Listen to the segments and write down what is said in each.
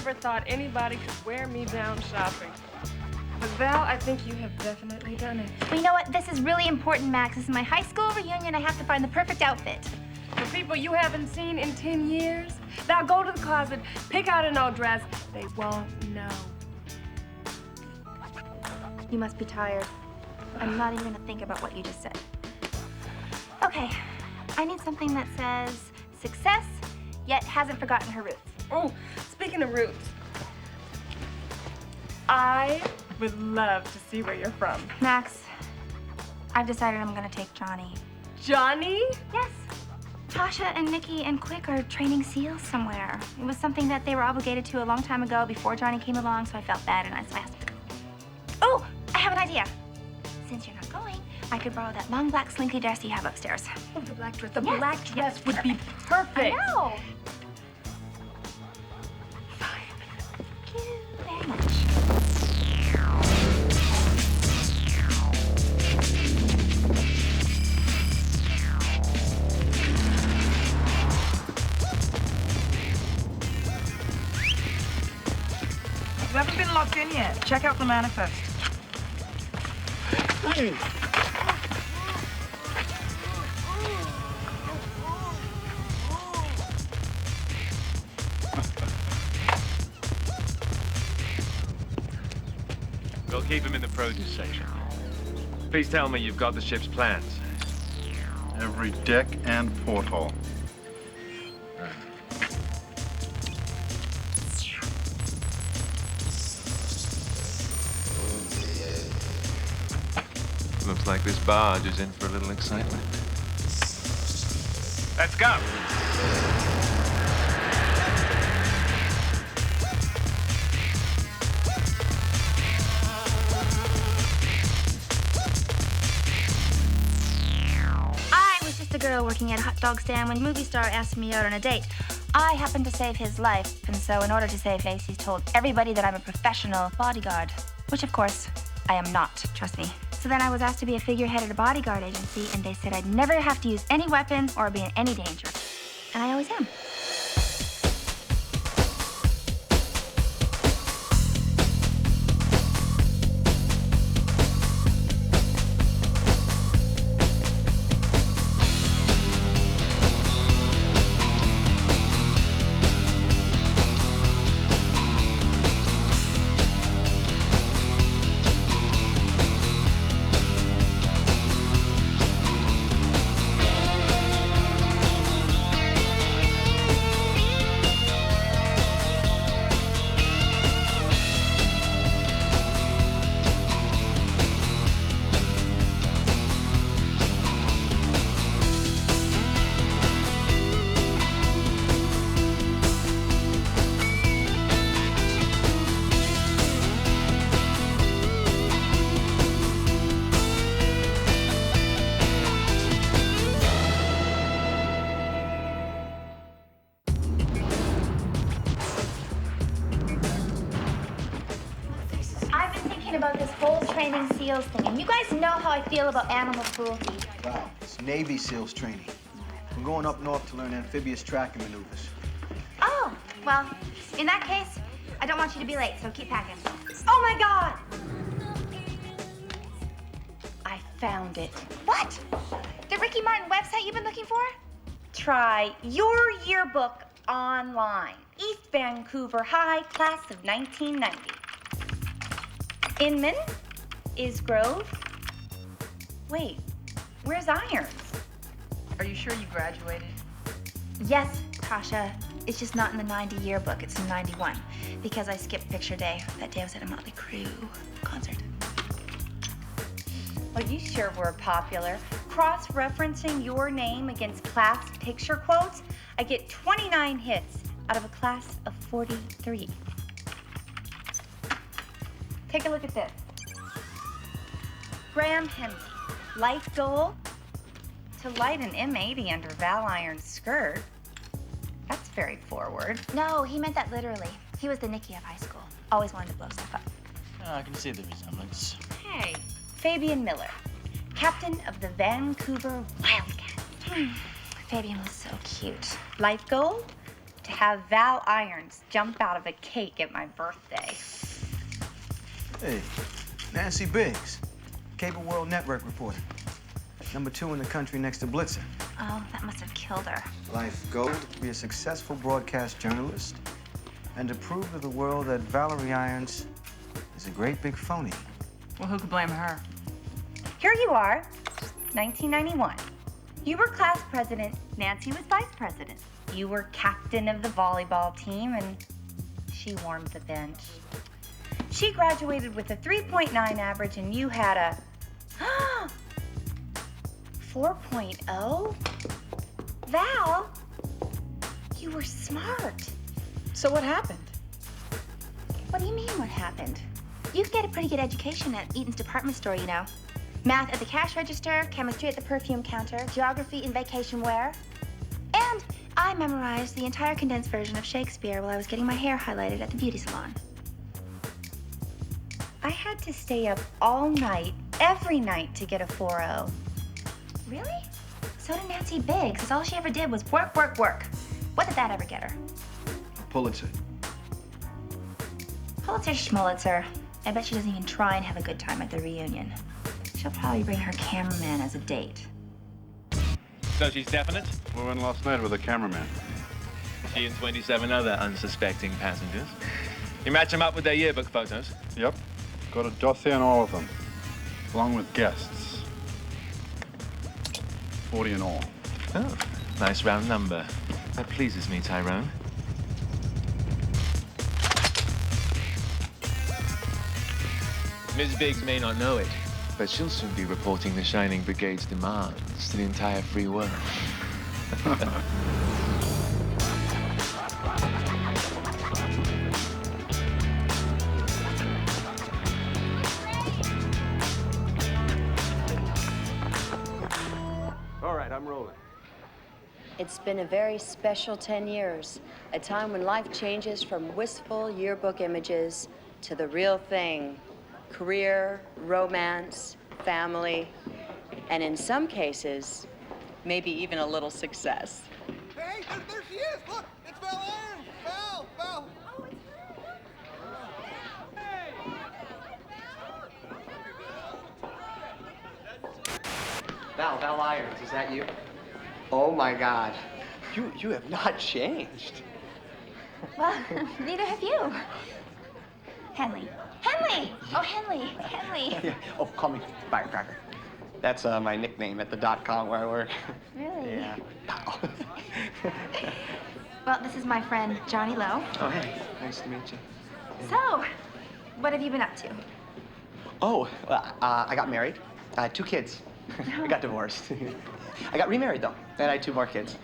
never thought anybody could wear me down shopping. But Val, I think you have definitely done it. Well, you know what? This is really important, Max. This is my high school reunion. I have to find the perfect outfit. For people you haven't seen in 10 years, now go to the closet, pick out an old dress. They won't know. You must be tired. I'm not even gonna think about what you just said. Okay, I need something that says success, yet hasn't forgotten her roots. Oh, speaking of roots, I would love to see where you're from. Max, I've decided I'm gonna take Johnny. Johnny? Yes. Tasha and Nikki and Quick are training SEALs somewhere. It was something that they were obligated to a long time ago before Johnny came along, so I felt bad and so I asked. Oh, I have an idea. Since you're not going, I could borrow that long black slinky dress you have upstairs. Oh, the black dress. The Yes. black dress would be perfect. I know. Thank you very much. You haven't been locked in yet. Check out the manifest. Hey. We'll keep him in the produce section. Please tell me you've got the ship's plans. Every deck and porthole. Looks like this barge is in for a little excitement. Let's go! I was just a girl working at a hot dog stand when movie star asked me out on a date. I happened to save his life, and so in order to save face, he's told everybody that I'm a professional bodyguard, which of course, I am not, trust me. So then I was asked to be a figurehead at a bodyguard agency, and they said I'd never have to use any weapons or be in any danger. And I always am. About this whole training SEALs thing, and you guys know how I feel about animal cruelty. Wow, it's Navy SEALs training. We're going up north to learn amphibious tracking maneuvers. Oh, well, in that case, I don't want you to be late, so keep packing. Oh my God! I found it. What? The Ricky Martin website you've been looking for? Try your yearbook online. East Vancouver High, class of 1990. Inman? Is Grove? Wait, where's Irons? Are you sure you graduated? Yes, Tasha. It's just not in the 90 yearbook. It's in 91. Because I skipped picture day. That day I was at a Motley Crue concert. Well, you sure were popular. Cross-referencing your name against class picture quotes, I get 29 hits out of a class of 43. Take a look at this. Graham Hemsey, life goal, to light an M80 under Val Iron's skirt. That's very forward. No, he meant that literally. He was the Nikki of high school. Always wanted to blow stuff up. I can see the resemblance. Hey, Fabian Miller, captain of the Vancouver Wildcats. Fabian was so cute. Life goal, to have Val Irons jump out of a cake at my birthday. Hey, Nancy Biggs, Cable World Network reporter. #2 in the country next to Blitzer. Oh, that must have killed her. Life goal to be a successful broadcast journalist and to prove to the world that Valerie Irons is a great big phony. Well, who could blame her? Here you are, 1991. You were class president, Nancy was vice president. You were captain of the volleyball team, and she warmed the bench. She graduated with a 3.9 average, and you had a 4.0? Val, you were smart. So what happened? What do you mean, what happened? You can get a pretty good education at Eaton's department store, you know. Math at the cash register, chemistry at the perfume counter, geography in vacation wear. And I memorized the entire condensed version of Shakespeare while I was getting my hair highlighted at the beauty salon. I had to stay up all night, every night, to get a 4.0. Really? So did Nancy Biggs, because all she ever did was work, work, work. What did that ever get her? Pulitzer. Pulitzer Schmulitzer. I bet she doesn't even try and have a good time at the reunion. She'll probably bring her cameraman as a date. So she's definite? We went last night with a cameraman. She and 27 other unsuspecting passengers. You match them up with their yearbook photos? Yep. Got a dossier on all of them, along with guests. 40 in all. Oh, nice round number. That pleases me, Tyrone. Ms. Biggs may not know it, but she'll soon be reporting the Shining Brigade's demands to the entire free world. All right, I'm rolling. It's been a very special 10 years, a time when life changes from wistful yearbook images to the real thing. Career, romance, family, and in some cases, maybe even a little success. Hey, there she is! Look, it's Val Irons! Val! Val! Oh, it's her! Val Irons, is that you? Oh my God, you have not changed. Well, neither have you. Henley. Henley! Oh, Henley. Henley. Yeah. Oh, call me Firecracker. That's my nickname at the .com where I work. Really? Yeah. Well, this is my friend, Johnny Lowe. Oh, hey. Nice to meet you. So, what have you been up to? Oh, well, I got married. I had 2 kids. I got divorced. I got remarried, though, and I had 2 more kids.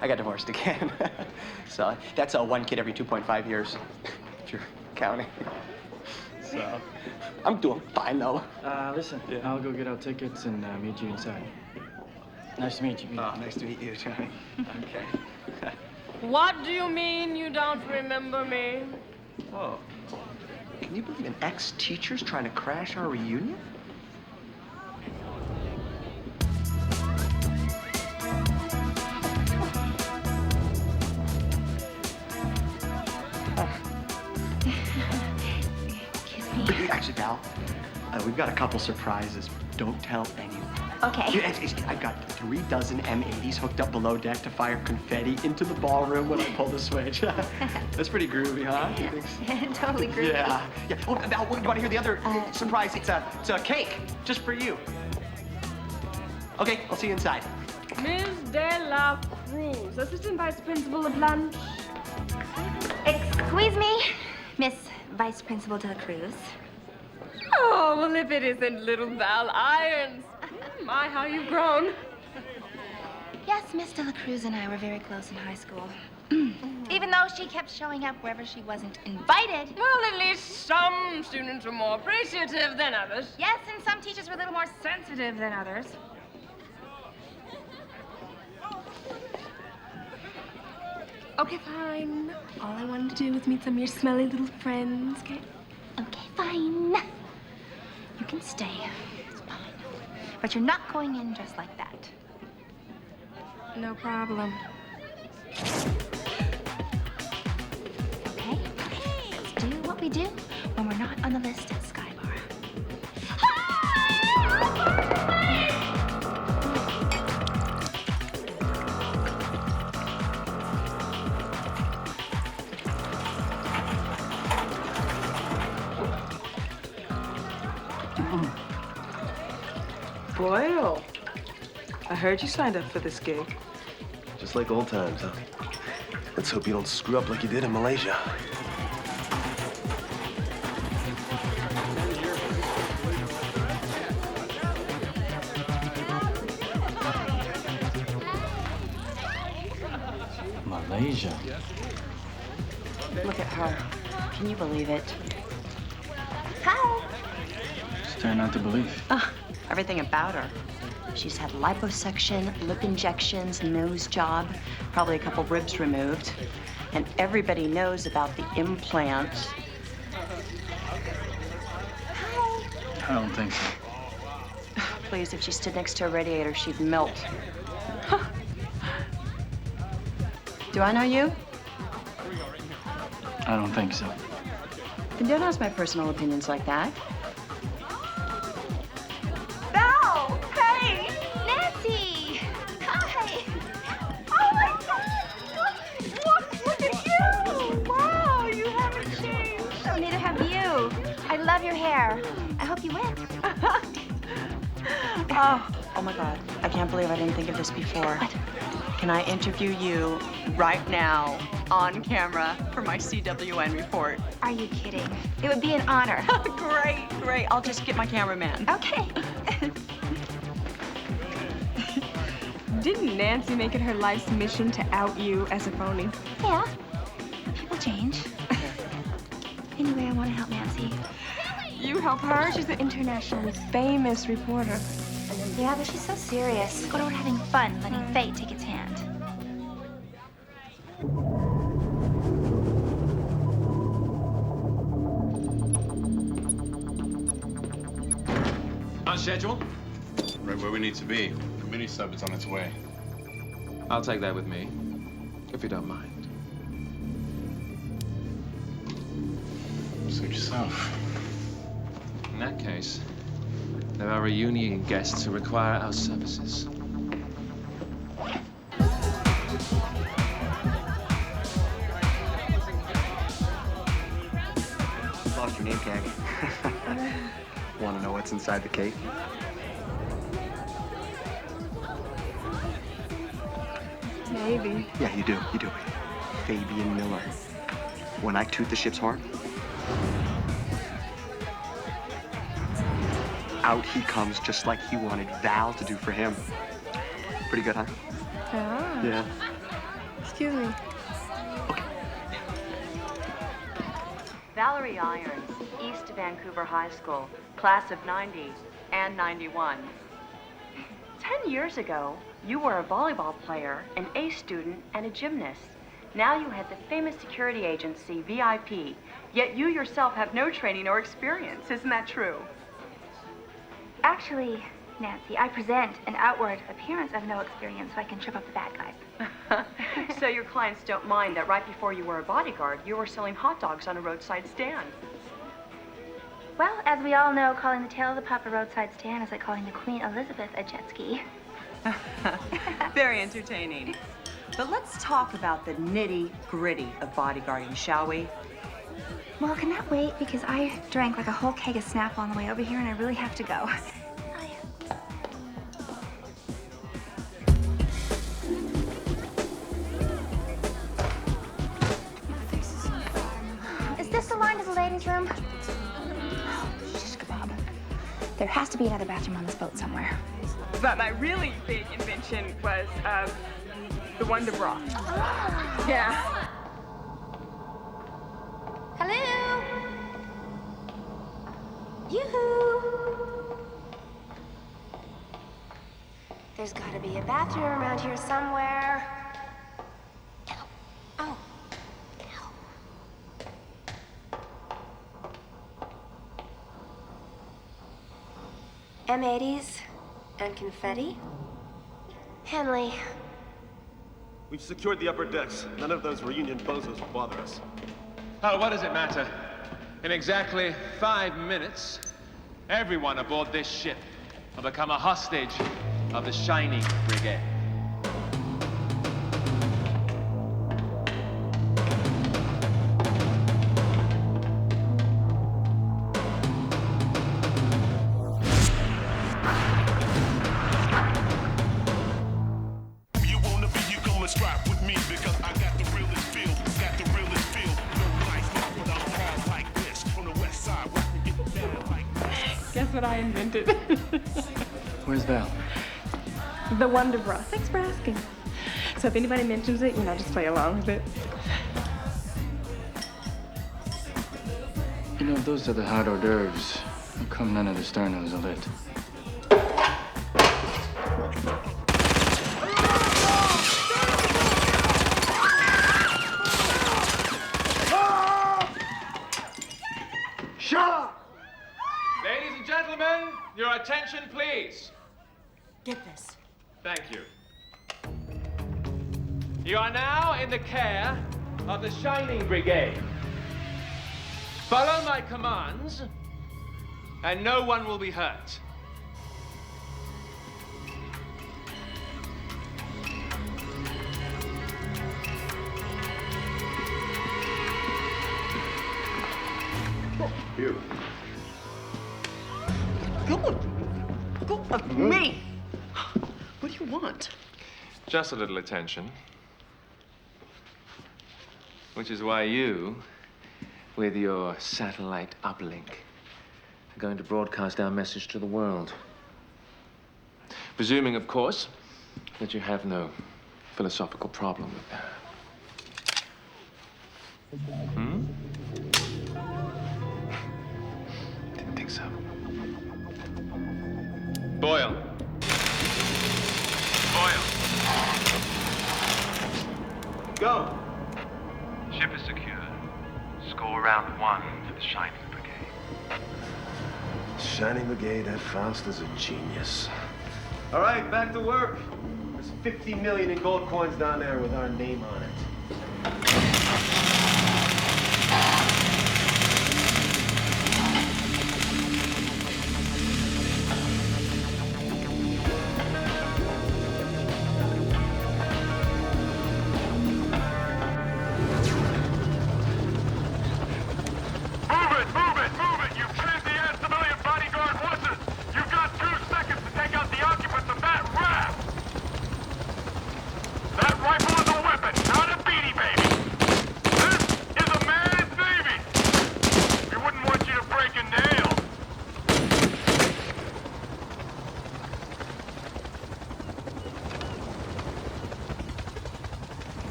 I got divorced again. So that's 1 kid every 2.5 years, if you're counting. So I'm doing fine, though. Listen, I'll go get our tickets and meet you inside. Nice to meet you. Oh, nice to meet you, Johnny. Okay. What do you mean you don't remember me? Whoa. Can you believe an ex-teacher's trying to crash our reunion? Actually, Val, we've got a couple surprises. Don't tell anyone. Okay. I've got 3 dozen M80s hooked up below deck to fire confetti into the ballroom when I pull the switch. That's pretty groovy, huh? Totally groovy. Yeah. Oh, Val, you want to hear the other surprise? It's a cake, just for you. Okay, I'll see you inside. Ms. De La Cruz, Assistant Vice Principal of lunch. Excuse me, Miss Vice Principal De La Cruz. Oh, well, if it isn't little Val Irons. My, how you've grown. Yes, Miss De La Cruz and I were very close in high school. Even though she kept showing up wherever she wasn't invited. Well, at least some students were more appreciative than others. Yes, and some teachers were a little more sensitive than others. Okay, fine. All I wanted to do was meet some of your smelly little friends, okay? Okay, fine. You can stay. It's fine. But you're not going in just like that. No problem. we do when we're not on the list at Sky Bar. Well, I heard you signed up for this gig. Just like old times, huh? Let's hope you don't screw up like you did in Malaysia. Malaysia. Look at her. Can you believe it? Hi. It's trying not to believe. Everything about her. She's had liposuction, lip injections, nose job, probably a couple ribs removed. And everybody knows about the implants. I don't think so. Please, if she stood next to a radiator, she'd melt. Do I know you? I don't think so. Then don't ask my personal opinions like that. Val! Hey! Nancy! Hi! Oh my God! Look at you! Wow, you haven't changed. Oh, neither have you. I love your hair. I hope you win. Oh my God. I can't believe I didn't think of this before. What? Can I interview you right now on camera for my CWN report? Are you kidding? It would be an honor. Great, great. I'll just get my cameraman. Okay. Didn't Nancy make it her life's mission to out you as a phony? Yeah. People change. Anyway, I want to help Nancy. You help her? She's an internationally famous reporter. Yeah, but she's so serious. Go to her having fun, letting fate take its hand. On schedule? Right where we need to be. Committee sub is on its way. I'll take that with me, if you don't mind. Suit yourself. In that case, there are reunion guests who require our services. Lost your name tag. Want to know what's inside the cake? Maybe. Yeah, you do. You do. Fabian Miller. When I toot the ship's horn, out he comes just like he wanted Val to do for him. Pretty good, huh? Ah. Yeah. Excuse me. Valerie Irons, East Vancouver High School, class of 90 and 91. 10 years ago, you were a volleyball player, an A student, and a gymnast. Now you head the famous security agency, VIP, yet you yourself have no training or experience. Isn't that true? Actually, Nancy, I present an outward appearance of no experience so I can trip up the bad guys. So your clients don't mind that right before you were a bodyguard, you were selling hot dogs on a roadside stand. Well, as we all know, calling the tail of the pup a roadside stand is like calling the Queen Elizabeth a jet ski. Very entertaining. But let's talk about the nitty-gritty of bodyguarding, shall we? Well, can that wait? Because I drank like a whole keg of Snapple on the way over here and I really have to go. Is this the line to the ladies' room? Shish kebab. There has to be another bathroom on this boat somewhere. But my really big invention was the Wonder Bra. Yeah. Hello? Yoo-hoo! There's gotta be a bathroom around here somewhere. Oh. M80s and confetti? Henley. We've secured the upper decks. None of those reunion bozos will bother us. Oh, what does it matter? In exactly 5 minutes, everyone aboard this ship will become a hostage of the Shining Brigade. Guess what I invented? Where's Val? The Wonder Bra. Thanks for asking. So if anybody mentions it, just play along with it. Those are the hot hors d'oeuvres. How come none of the sternos are lit? Shut up! Ladies and gentlemen, your attention, please. Get this. Thank you. You are now in the care of the Shining Brigade. Follow my commands, and no one will be hurt. You. Go of me! What do you want? Just a little attention. Which is why you, with your satellite uplink, are going to broadcast our message to the world. Presuming, of course, that you have no philosophical problem with that. Hmm? Didn't think so. Boyle. Boyle. Go. Ship is secure. Score round 1 for the Shining Brigade. Shining Brigade, that Faust is a genius. All right, back to work. There's 50 million in gold coins down there with our name on it.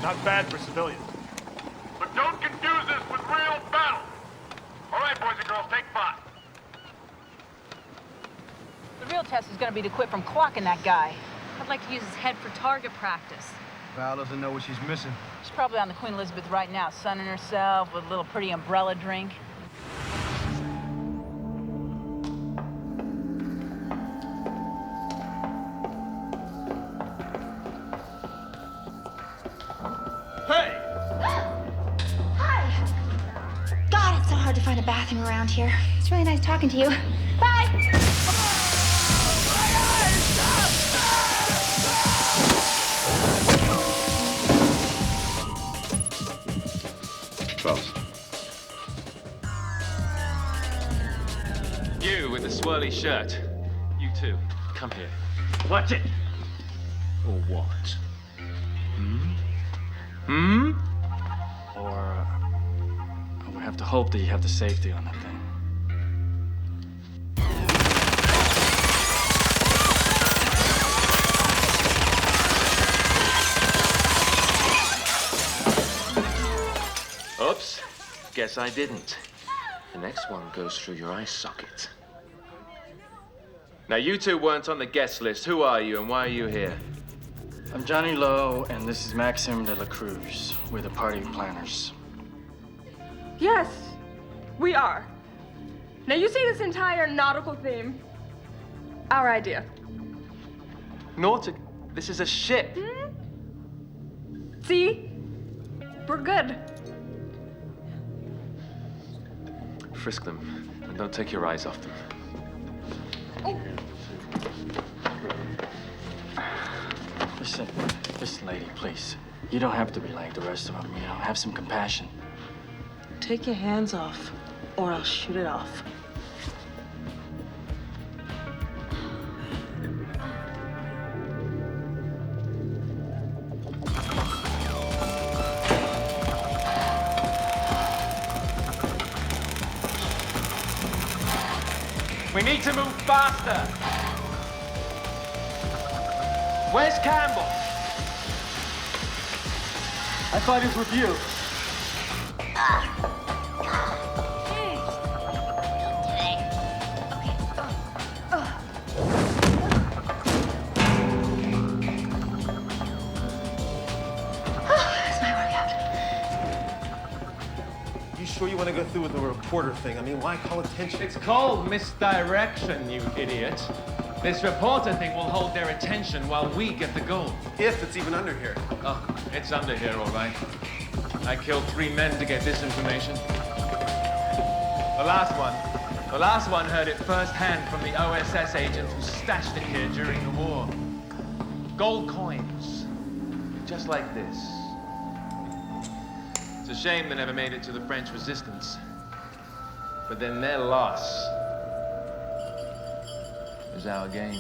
Not bad for civilians. But don't confuse this with real battle. All right, boys and girls, take 5. The real test is going to be to quit from clocking that guy. I'd like to use his head for target practice. Val doesn't know what she's missing. She's probably on the Queen Elizabeth right now, sunning herself with a little pretty umbrella drink. Hard to find a bathroom around here. It's really nice talking to you. Bye! Charles. You with the swirly shirt. You too. Come here. Watch it. Or what? Hmm? Or we have to hope that you have the safety on that thing. Oops. Guess I didn't. The next one goes through your eye socket. Now, you two weren't on the guest list. Who are you and why are you here? I'm Johnny Lowe, and this is Maxim de la Cruz. We're the party planners. Yes, we are. Now you see this entire nautical theme? Our idea. Nautic? This is a ship. See? We're good. frisk them, and don't take your eyes off them. Listen, lady, please. You don't have to be like the rest of them, you know. Have some compassion. Take your hands off, or I'll shoot it off. We need to move faster. Where's Campbell? I thought it was with you. You sure you want to go through with the reporter thing? I mean, why call attention? It's called misdirection, you idiot. This reporter thing will hold their attention while we get the gold. If it's even under here. Oh, it's under here, all right. I killed 3 men to get this information. The last one heard it firsthand from the OSS agent who stashed it here during the war. Gold coins, just like this. It's a shame they never made it to the French resistance. But then their loss is our gain.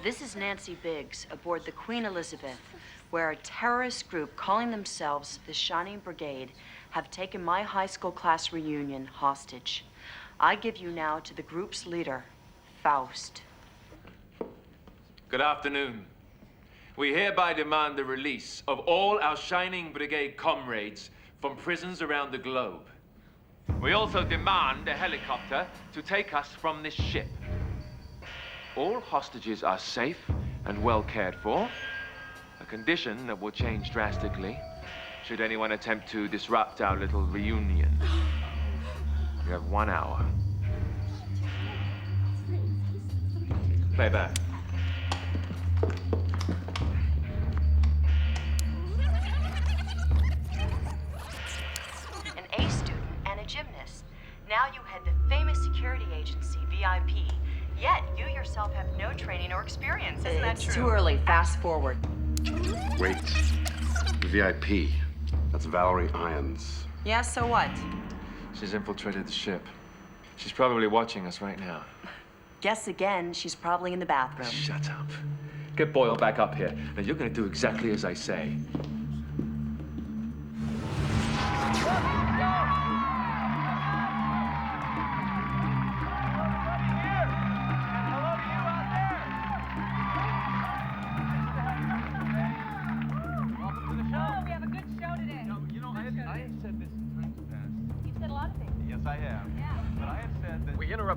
This is Nancy Biggs aboard the Queen Elizabeth, where a terrorist group calling themselves the Shining Brigade have taken my high school class reunion hostage. I give you now to the group's leader, Faust. Good afternoon. We hereby demand the release of all our Shining Brigade comrades from prisons around the globe. We also demand a helicopter to take us from this ship. All hostages are safe and well cared for, a condition that will change drastically should anyone attempt to disrupt our little reunion. You have 1 hour. Play back. An A student and a gymnast. Now you head the famous security agency, VIP. Yet you yourself have no training or experience. Isn't that true? It's too early. Fast forward. Wait. VIP. That's Valerie Irons. Yeah, so what? She's infiltrated the ship. She's probably watching us right now. Guess again, she's probably in the bathroom. Shut up. Get Boyle back up here. Now you're gonna do exactly as I say.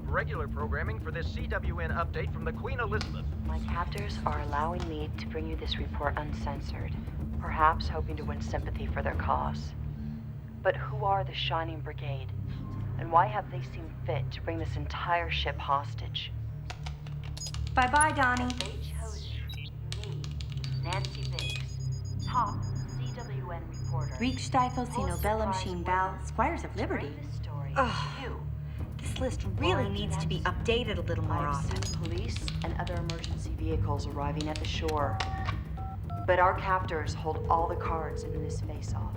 Regular programming for this CWN update from the Queen Elizabeth. My captors are allowing me to bring you this report uncensored, perhaps hoping to win sympathy for their cause. But who are the Shining Brigade? And why have they seen fit to bring this entire ship hostage? Bye-bye, Donnie. They chose me, Nancy Biggs, top CWN reporter. Riechstiefel, Cinobellum, Sheen Val, Squires of Liberty. Ugh. This list really needs to be updated a little more often. I've seen police and other emergency vehicles arriving at the shore. But our captors hold all the cards in this face-off.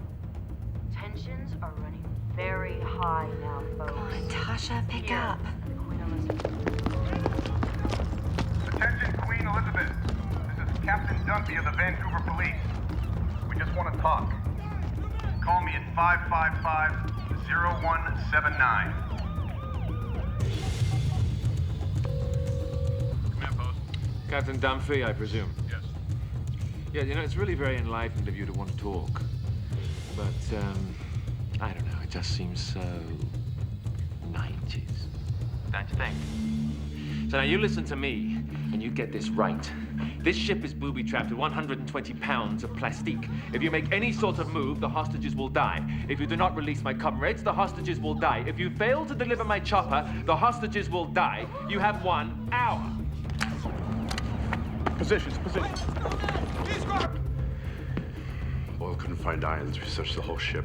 Tensions are running very high now, folks. Come on, Tasha, pick up. Queen Elizabeth. Attention, Queen Elizabeth. This is Captain Dunphy of the Vancouver Police. We just want to talk. Call me at 555-0179. Captain Dunphy, I presume? Yes. Yeah, you know, it's really very enlightened of you to want to talk. But, I don't know, it just seems so 90s. Don't you think? So now you listen to me, And you get this right. This ship is booby-trapped with 120 pounds of plastique. If you make any sort of move, the hostages will die. If you do not release my comrades, the hostages will die. If you fail to deliver my chopper, the hostages will die. You have 1 hour. Positions. Boyle couldn't find Irons. We searched the whole ship.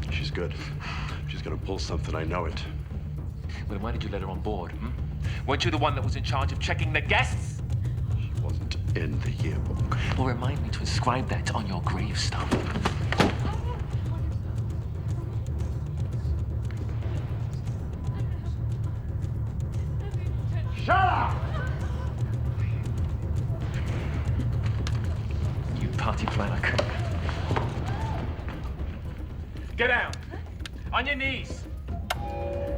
She's good. She's gonna pull something, I know it. Well, then why did you let her on board, Weren't you the one that was in charge of checking the guests? She wasn't in the yearbook. Well, remind me to inscribe that on your gravestone. Shut up! You party planner. Get down. On your knees.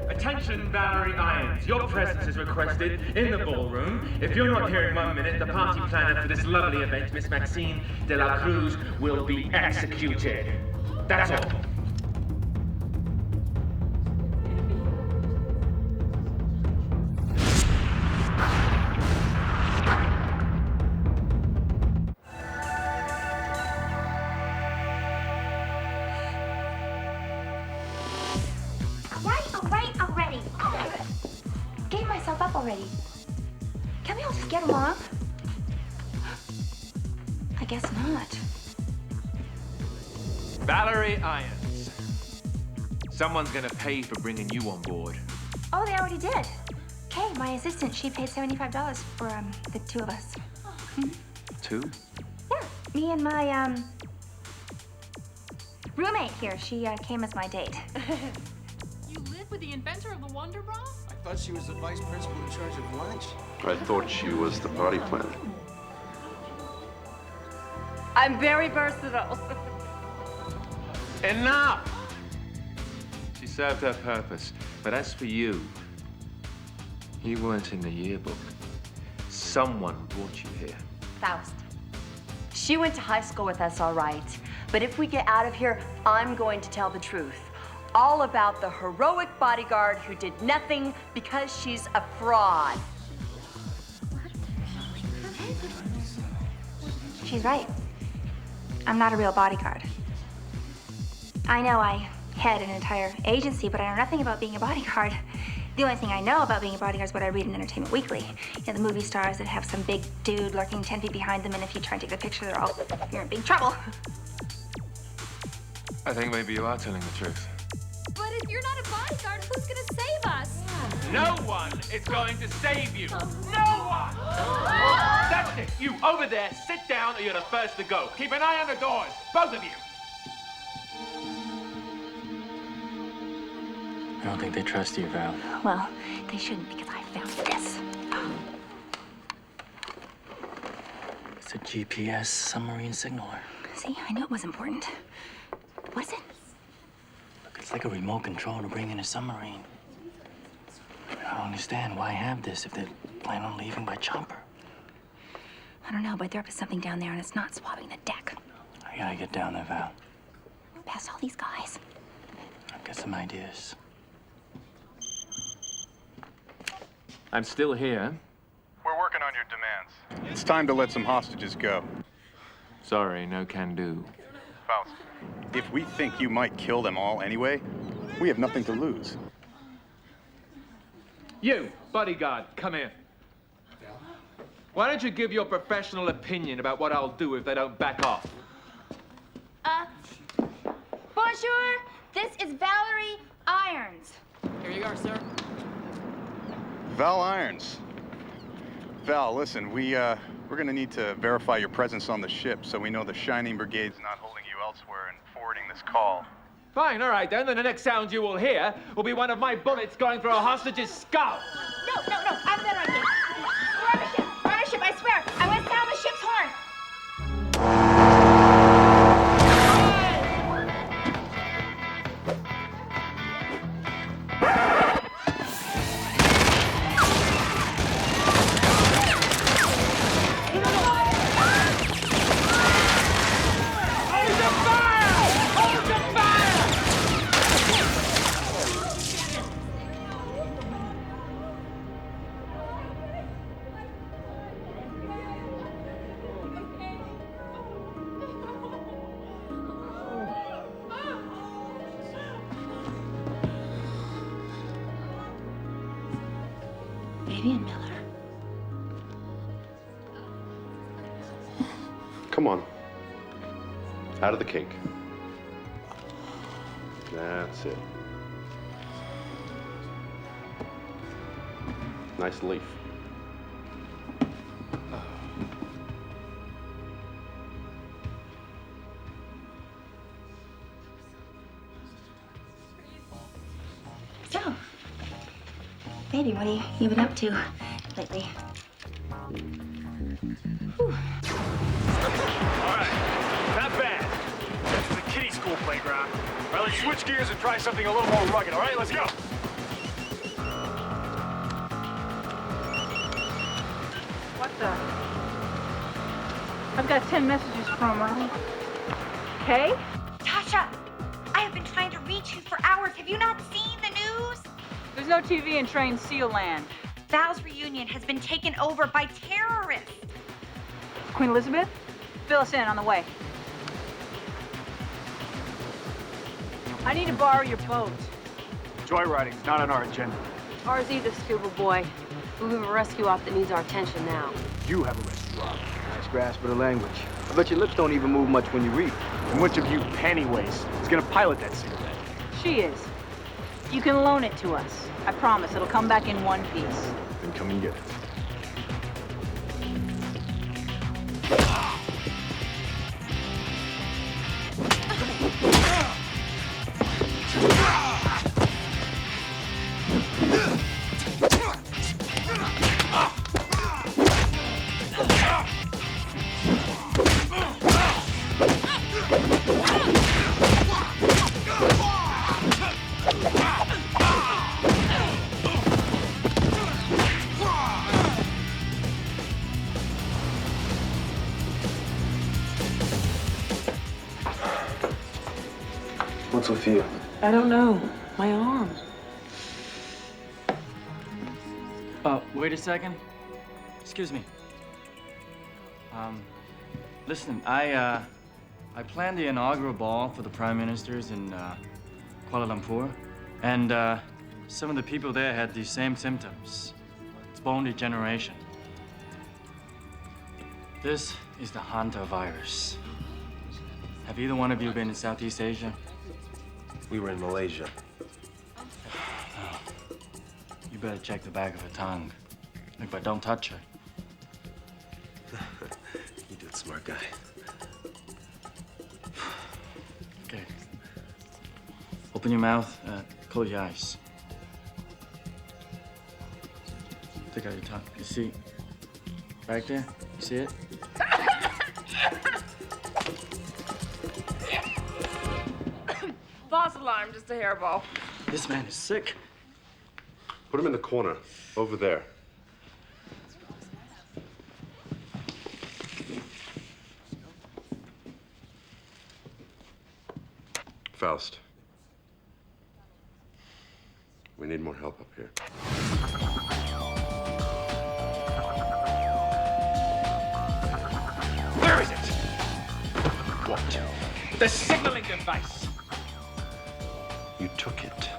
Attention, Valerie Irons. Your presence is requested in the ballroom. If you're not here in 1 minute, the party planner for this lovely event, Miss Maxine de la Cruz, will be executed. That's all. Already. Gave myself up already. Can we all just get along? I guess not. Valerie Irons. Someone's gonna pay for bringing you on board. Oh, they already did. Kay, my assistant, she paid $75 for the two of us. 2? Yeah, me and my roommate here. She came as my date. You live with the inventor of the Wonder Bra? I thought she was the vice principal in charge of lunch. I thought she was the party planner. I'm very versatile. Enough! She served her purpose. But as for you, you weren't in the yearbook. Someone brought you here. Faust. She went to high school with us, all right. But if we get out of here, I'm going to tell the truth. All about the heroic bodyguard who did nothing because she's a fraud. She's right. I'm not a real bodyguard. I know I head an entire agency, but I know nothing about being a bodyguard. The only thing I know about being a bodyguard is what I read in Entertainment Weekly. You know, the movie stars that have some big dude lurking 10 feet behind them, and if you try and take a picture, you're in big trouble. I think maybe you are telling the truth. But if you're not a bodyguard, who's gonna save us? No one is going to save you. No one! That's it. You over there, sit down or you're the first to go. Keep an eye on the doors, both of you. I don't think they trust you, Val. Well, they shouldn't because I found this. It's a GPS submarine signaler. See, I knew it was important. Was it? Look, it's like a remote control to bring in a submarine. I don't understand why have this if they plan on leaving by chopper. I don't know, but there is something down there and it's not swabbing the deck. I gotta get down there, Val. Past all these guys. I've got some ideas. I'm still here. We're working on your demands. It's time to let some hostages go. Sorry, no can do. Faust. If we think you might kill them all anyway, we have nothing to lose. You, bodyguard, come here. Why don't you give your professional opinion about what I'll do if they don't back off? Bonjour, this is Valerie Irons. Here you are, sir. Val Irons. Val, listen, we're gonna need to verify your presence on the ship so we know the Shining Brigade's not holding you elsewhere and forwarding this call. Fine, all right then. Then the next sound you will hear will be one of my bullets going through a hostage's skull. No, I have a better idea. We're on a ship, I swear. I'm gonna sound the ship's horn. Vivian Miller. Come on. Out of the cake. That's it. Nice leaf. So, baby, what have you been up to lately? All right, not bad. That's the kiddie school playground. All right, let's switch gears and try something a little more rugged, all right? Let's go. What the? I've got 10 messages from Kay? Tasha, I have been trying to reach you for hours. Have you not seen the news? There's no TV in Train Seal Land. Val's reunion has been taken over by terrorists. Queen Elizabeth? Fill us in on the way. I need to borrow your boat. Joyriding's not on our agenda. Ours either, Scuba Boy. We have a rescue op that needs our attention now. You have a rescue op. Nice grasp of the language. I bet your lips don't even move much when you read. And which of you pantywaist is gonna pilot that cigarette? She is. You can loan it to us. I promise it'll come back in one piece. Then come and get it. What's with you? I don't know. My arm. Wait a second. Excuse me. Listen, I planned the inaugural ball for the prime ministers in Kuala Lumpur, and some of the people there had the same symptoms. It's bone degeneration. This is the hantavirus. Have either one of you been in Southeast Asia? We were in Malaysia. You better check the back of her tongue. Look, but don't touch her. You did, smart guy. Okay. Open your mouth, close your eyes. Take out your tongue. You see? Back there? You see it? False alarm, just a hairball. This man is sick. Put him in the corner, over there. Faust. We need more help up here. Where is it? What? The signaling device. You took it.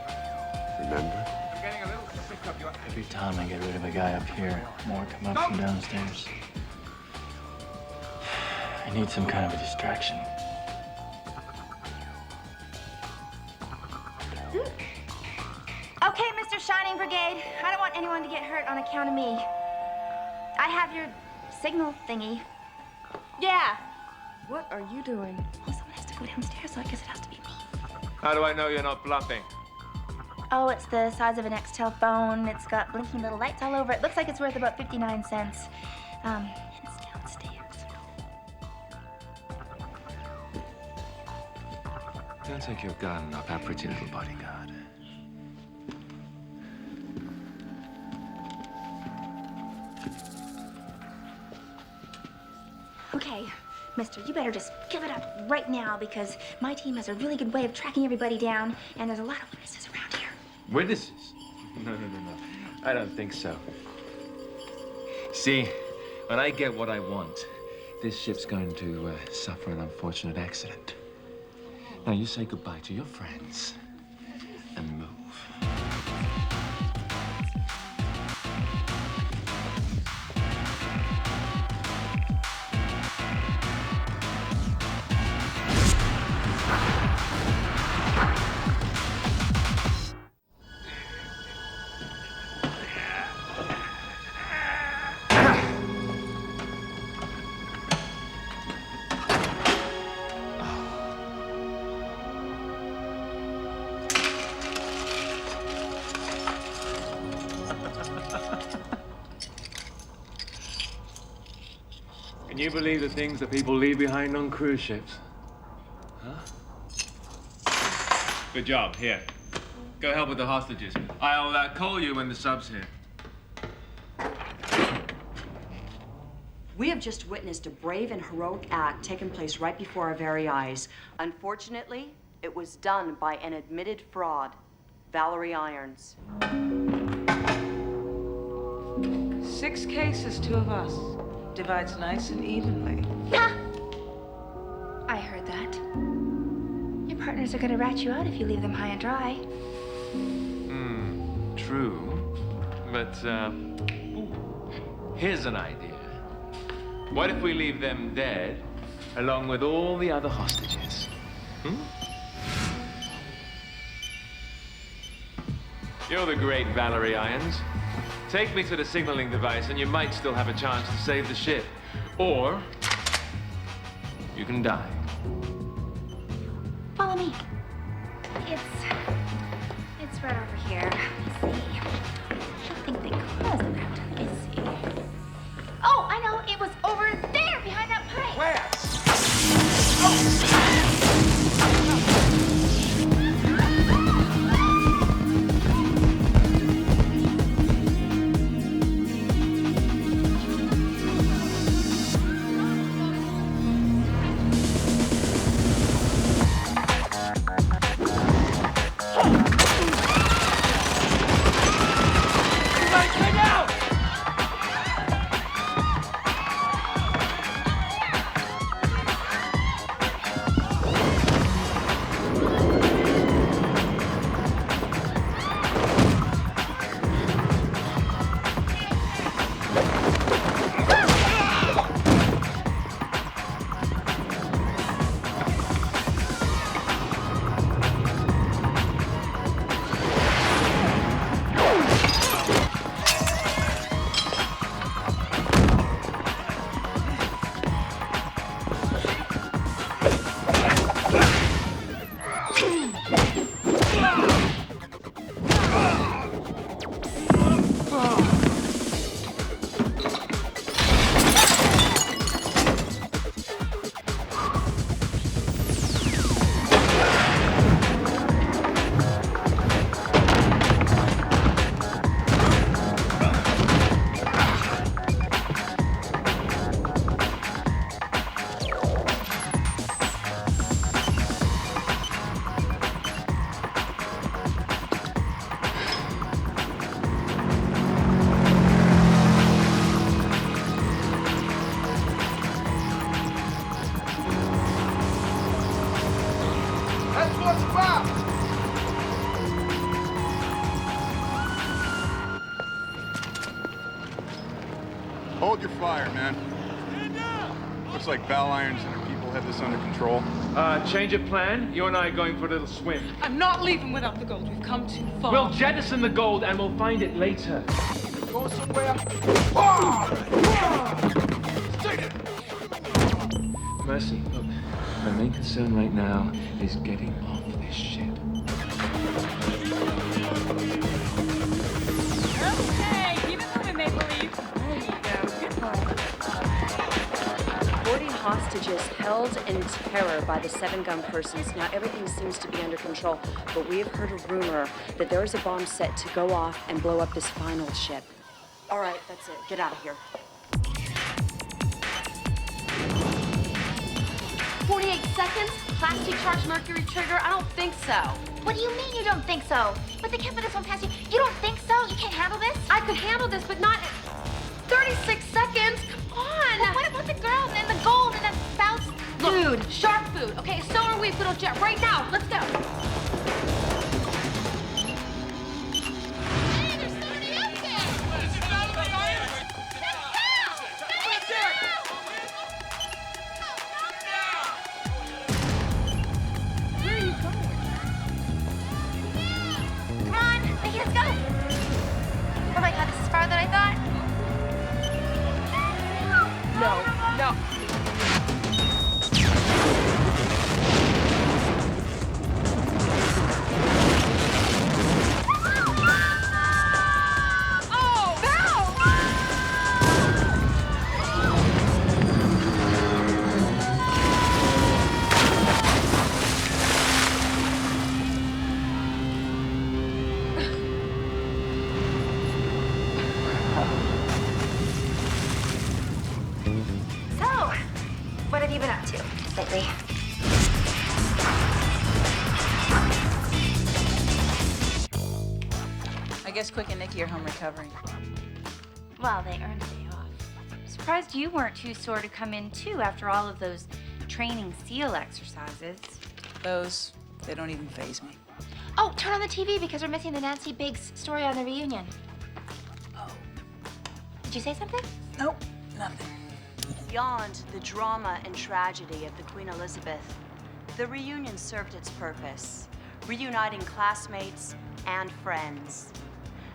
Remember? I'm getting a little sick of your... Every time I get rid of a guy up here, more come up from downstairs. I need some kind of a distraction. Okay, Mr. Shining Brigade. I don't want anyone to get hurt on account of me. I have your signal thingy. Yeah. What are you doing? Well, someone has to go downstairs, so I guess it has to be me. How do I know you're not bluffing? Oh, it's the size of an Nextel phone. It's got blinking little lights all over it. Looks like it's worth about 59 cents. It's downstairs. Don't take your gun off our pretty little bodyguard. Okay, mister, you better just give it up right now because my team has a really good way of tracking everybody down, and there's a lot of witnesses around here. Witnesses? No. I don't think so. See, when I get what I want, this ship's going to suffer an unfortunate accident. Now, you say goodbye to your friends and move. Can you believe the things that people leave behind on cruise ships? Huh? Good job. Here. Go help with the hostages. I'll call you when the sub's here. We have just witnessed a brave and heroic act taking place right before our very eyes. Unfortunately, it was done by an admitted fraud, Valerie Irons. 6 cases, 2 of us. Divides nice and evenly. I heard that. Your partners are gonna rat you out if you leave them high and dry. True. But, here's an idea. What if we leave them dead, along with all the other hostages? You're the great Valerie Irons. Take me to the signaling device and you might still have a chance to save the ship. Or you can die. Follow me. It's right over here. Let me see. I think they closed that. Let me see. Oh, I know. It was over there behind that pipe. Where? Hold your fire, man. Looks like Val Irons and her people have this under control. Change of plan? You and I are going for a little swim. I'm not leaving without the gold. We've come too far. We'll jettison the gold and we'll find it later. Go somewhere. Mercy, look, my main concern right now is getting off this ship. Okay, keep it moving, make believe. There you go. Good boy. 40 hostages held in terror by the 7-gun persons. Now everything seems to be under control, but we have heard a rumor that there is a bomb set to go off and blow up this final ship. All right, that's it. Get out of here. 48 seconds? Plastic charged mercury trigger? I don't think so. What do you mean you don't think so? But they kept this one past you. You don't think so? You can't handle this? I could handle this, but not 36 seconds. Come on. Well, what about the girls and the gold and that spouse? Food. Shark food. Okay, so are we, little jet. Right now. Let's go. guess Quick and Nikki are home recovering. Well, they earned a day off. Surprised you weren't too sore to come in, too, after all of those training SEAL exercises. Those, they don't even faze me. Oh, turn on the TV because we're missing the Nancy Biggs story on the reunion. Oh. Did you say something? Nope, nothing. Beyond the drama and tragedy of the Queen Elizabeth, the reunion served its purpose, reuniting classmates and friends.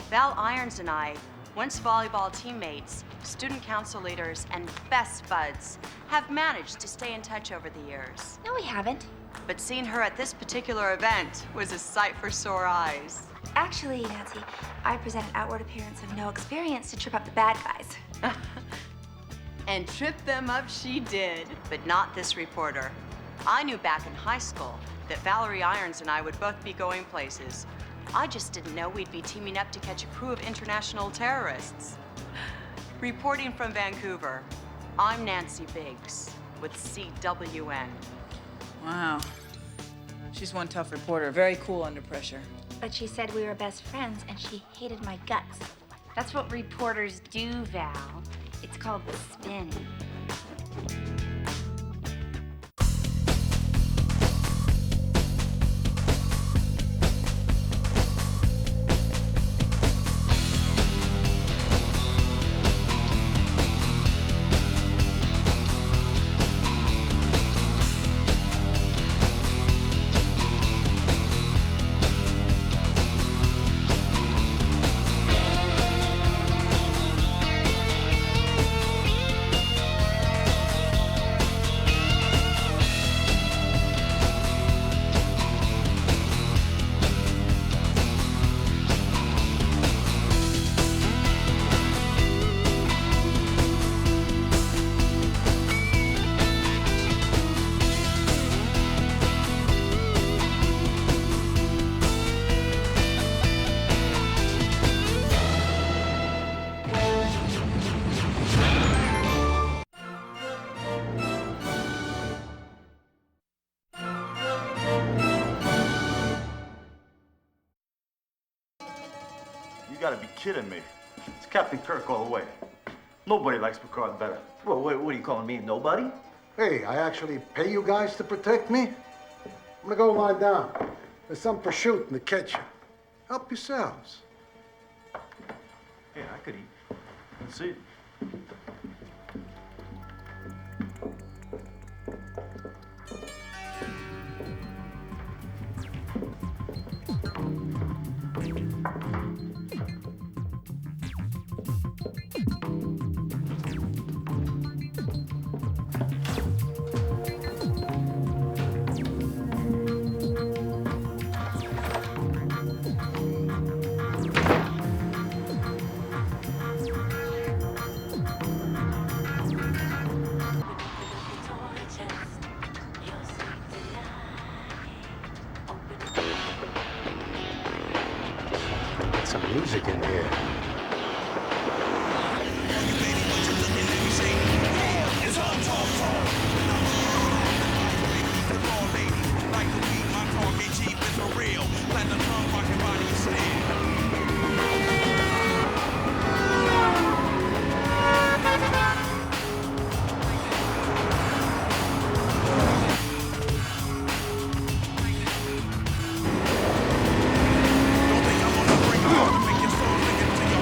Val Irons and I, once volleyball teammates, student council leaders, and best buds, have managed to stay in touch over the years. No, we haven't. But seeing her at this particular event was a sight for sore eyes. Actually, Nancy, I presented outward appearance of no experience to trip up the bad guys. And trip them up she did, but not this reporter. I knew back in high school that Valerie Irons and I would both be going places. I just didn't know we'd be teaming up to catch a crew of international terrorists. Reporting from Vancouver, I'm Nancy Biggs with CWN. Wow. She's one tough reporter, very cool under pressure. But she said we were best friends and she hated my guts. That's what reporters do, Val. It's called the spin. You gotta be kidding me. It's Captain Kirk all the way. Nobody likes Picard better. Well, what are you calling me, nobody? Hey, I actually pay you guys to protect me? I'm gonna go lie down. There's some prosciutto in the kitchen. Help yourselves. Yeah, I could eat. Let's see. Some music in here. Make your soul link into your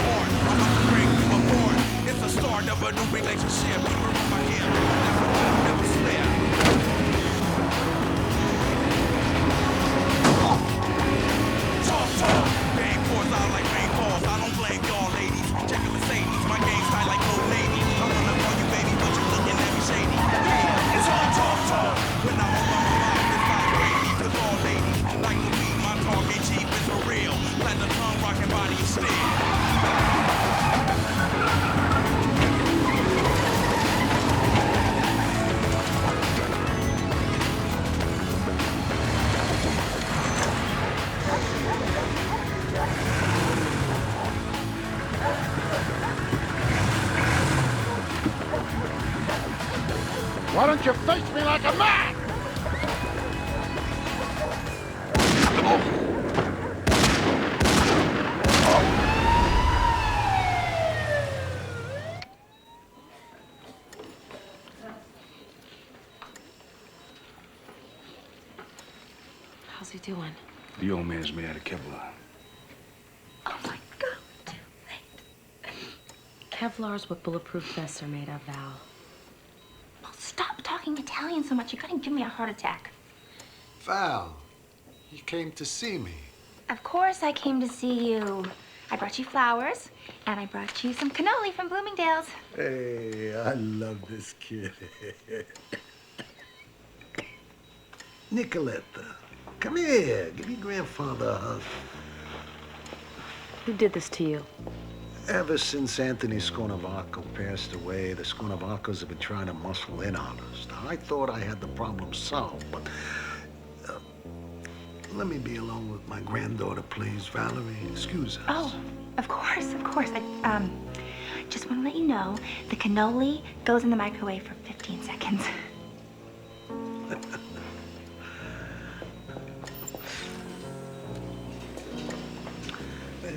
How's he doing? The old man's made out of Kevlar. Oh my God, too late. Kevlar's what bulletproof vests are made of, Val. Well, stop talking Italian so much. You're gonna give me a heart attack. Val, you came to see me. Of course I came to see you. I brought you flowers, and I brought you some cannoli from Bloomingdale's. Hey, I love this kid. Nicoletta, come here. Give your grandfather a hug. Who did this to you? Ever since Anthony Scornavaco passed away, the Scornavacos have been trying to muscle in on us. Now, I thought I had the problem solved, but let me be alone with my granddaughter, please, Valerie. Excuse us. Oh, of course, of course. I just want to let you know the cannoli goes in the microwave for 15 seconds.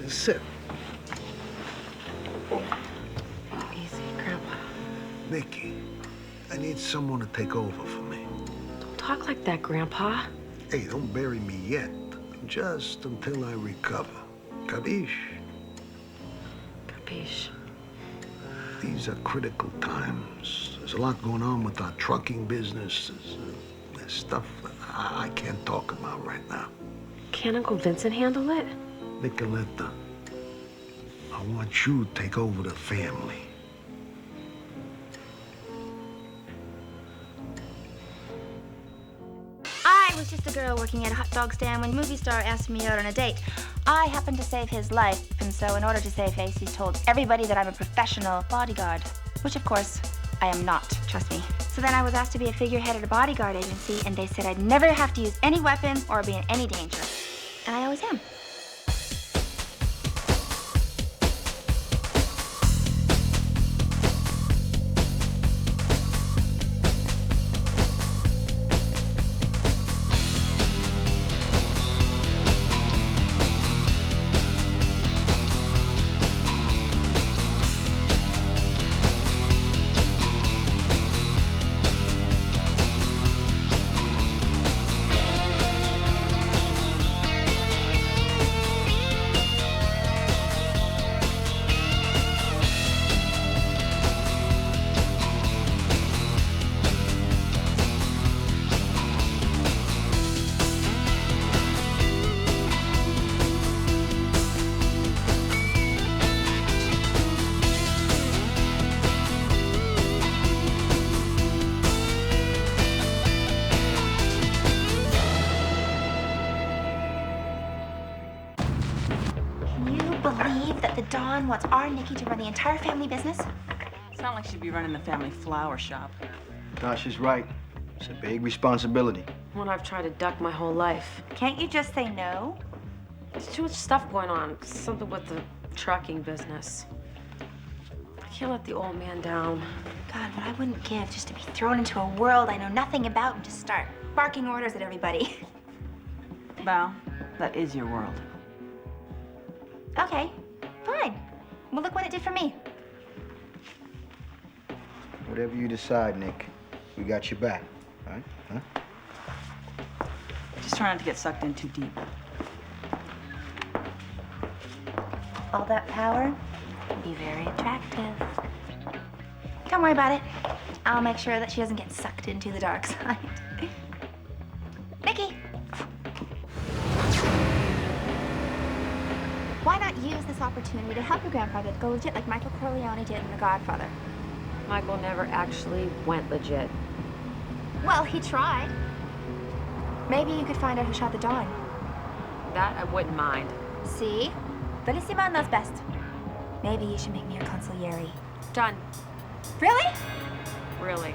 Sit. Easy, Grandpa. Nikki, I need someone to take over for me. Don't talk like that, Grandpa. Hey, don't bury me yet. Just until I recover. Capiche? Capiche. These are critical times. There's a lot going on with our trucking business. There's stuff that I can't talk about right now. Can't Uncle Vincent handle it? Nicoletta, I want you to take over the family. I was just a girl working at a hot dog stand when movie star asked me out on a date. I happened to save his life, and so in order to save face, he's told everybody that I'm a professional bodyguard, which of course, I am not, trust me. So then I was asked to be a figurehead at a bodyguard agency, and they said I'd never have to use any weapon or be in any danger. And I always am. Dawn wants our Nikki to run the entire family business? It's not like she'd be running the family flower shop. Tasha's right. It's a big responsibility. One I've tried to duck my whole life. Can't you just say no? There's too much stuff going on. Something with the trucking business. I can't let the old man down. God, what I wouldn't give just to be thrown into a world I know nothing about and just start barking orders at everybody. Val, that is your world. Okay, fine. Well, look what it did for me. Whatever you decide, Nick, we got your back, all right? Huh? Just try not to get sucked in too deep. All that power can be very attractive. Don't worry about it. I'll make sure that she doesn't get sucked into the dark side. Nikki! Why not use this opportunity to help your grandfather go legit like Michael Corleone did in The Godfather? Michael never actually went legit. Well, he tried. Maybe you could find out who shot the Dawn. That I wouldn't mind. See? Bellissima knows best. Maybe you should make me your consigliere. Done. Really? Really.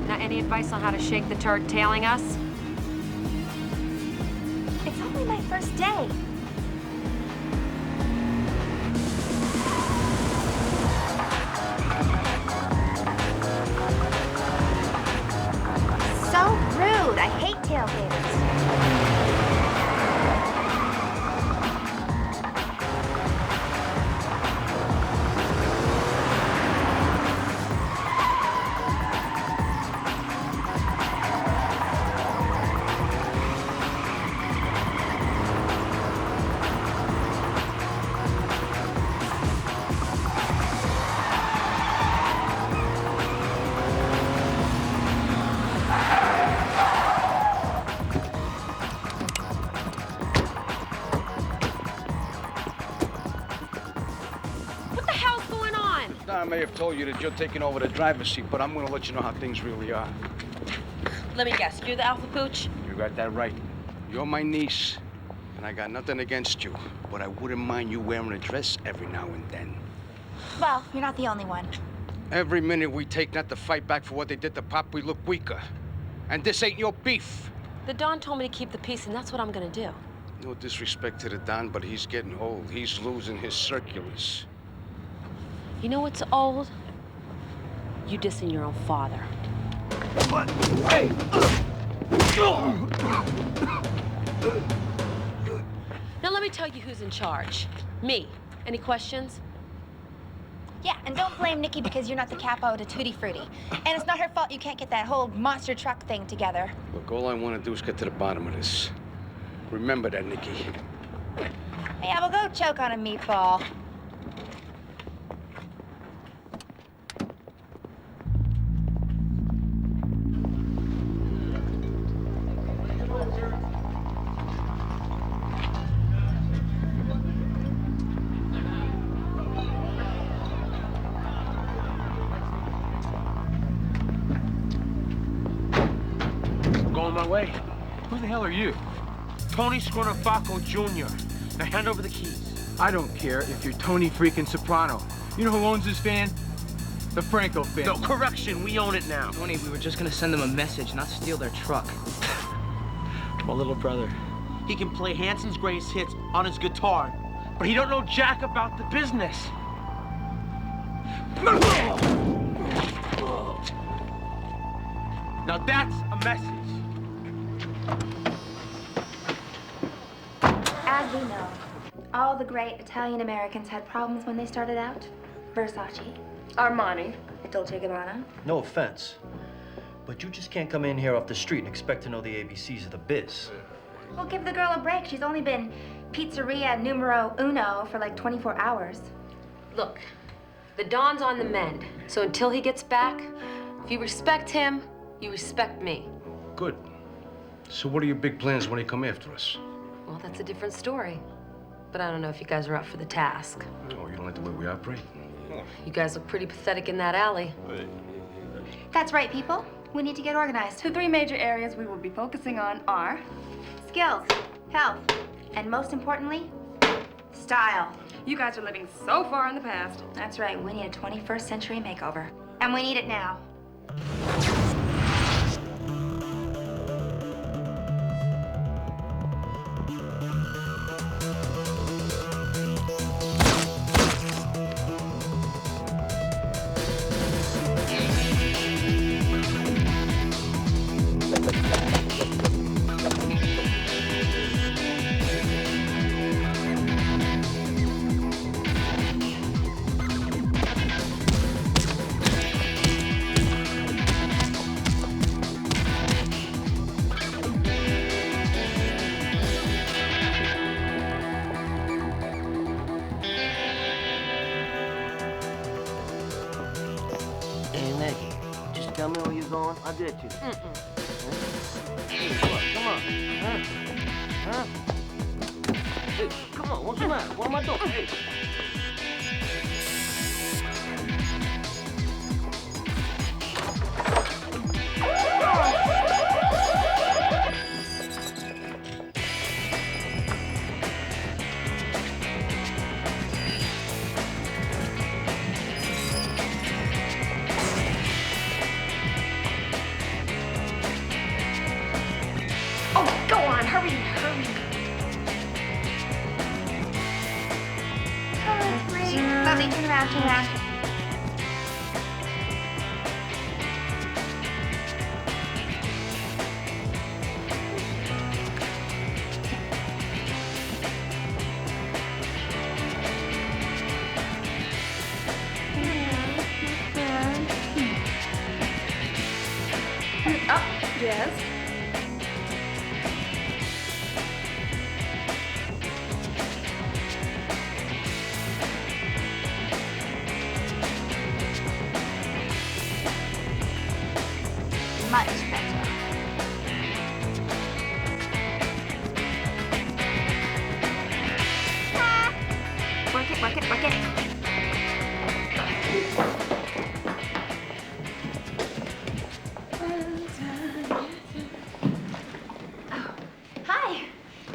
Now, any advice on how to shake the turd tailing us? It's only my first day. So rude. I hate tailgaters. I may have told you that you're taking over the driver's seat, but I'm gonna let you know how things really are. Let me guess, you're the alpha pooch? You got that right. You're my niece, and I got nothing against you, but I wouldn't mind you wearing a dress every now and then. Well, you're not the only one. Every minute we take not to fight back for what they did to Pop, we look weaker. And this ain't your beef. The Don told me to keep the peace, and that's what I'm gonna do. No disrespect to the Don, but he's getting old. He's losing his circulars. You know what's old? You dissing your own father. What? Hey! Now let me tell you who's in charge. Me. Any questions? Yeah, and don't blame Nikki because you're not the capo to Tutti Frutti. And it's not her fault you can't get that whole monster truck thing together. Look, all I want to do is get to the bottom of this. Remember that, Nikki. Yeah, well, go choke on a meatball. Going my way. Who the hell are you? Tony Scornafaco Jr. Now hand over the keys. I don't care if you're Tony freaking Soprano. You know who owns this van? The Franco family. No, correction, we own it now. Tony, we were just gonna send them a message, not steal their truck. My little brother. He can play Hanson's greatest hits on his guitar, But he don't know jack about the business. Now that's a message. As we know, all the great Italian Americans had problems when they started out. Versace, Armani, Dolce & Gabbana. No offense, but you just can't come in here off the street and expect to know the ABCs of the biz. Well, give the girl a break. She's only been pizzeria numero uno for like 24 hours. Look, the Don's on the mend, so until he gets back, if you respect him, you respect me. Good. So what are your big plans when they come after us? Well, that's a different story. But I don't know if you guys are up for the task. Oh, you don't like the way we operate? You guys look pretty pathetic in that alley. That's right, people. We need to get organized. The three major areas we will be focusing on are skills, health, and most importantly, style. You guys are living so far in the past. That's right. We need a 21st century makeover. And we need it now. Tell me where you're going. I'll get you. Hey, come on. Huh? Hey, come on. What's the matter? What am I doing? Hey. Go on, hurry. Oh, great. Lovely, turn around. Up, yes. Much better. Work it.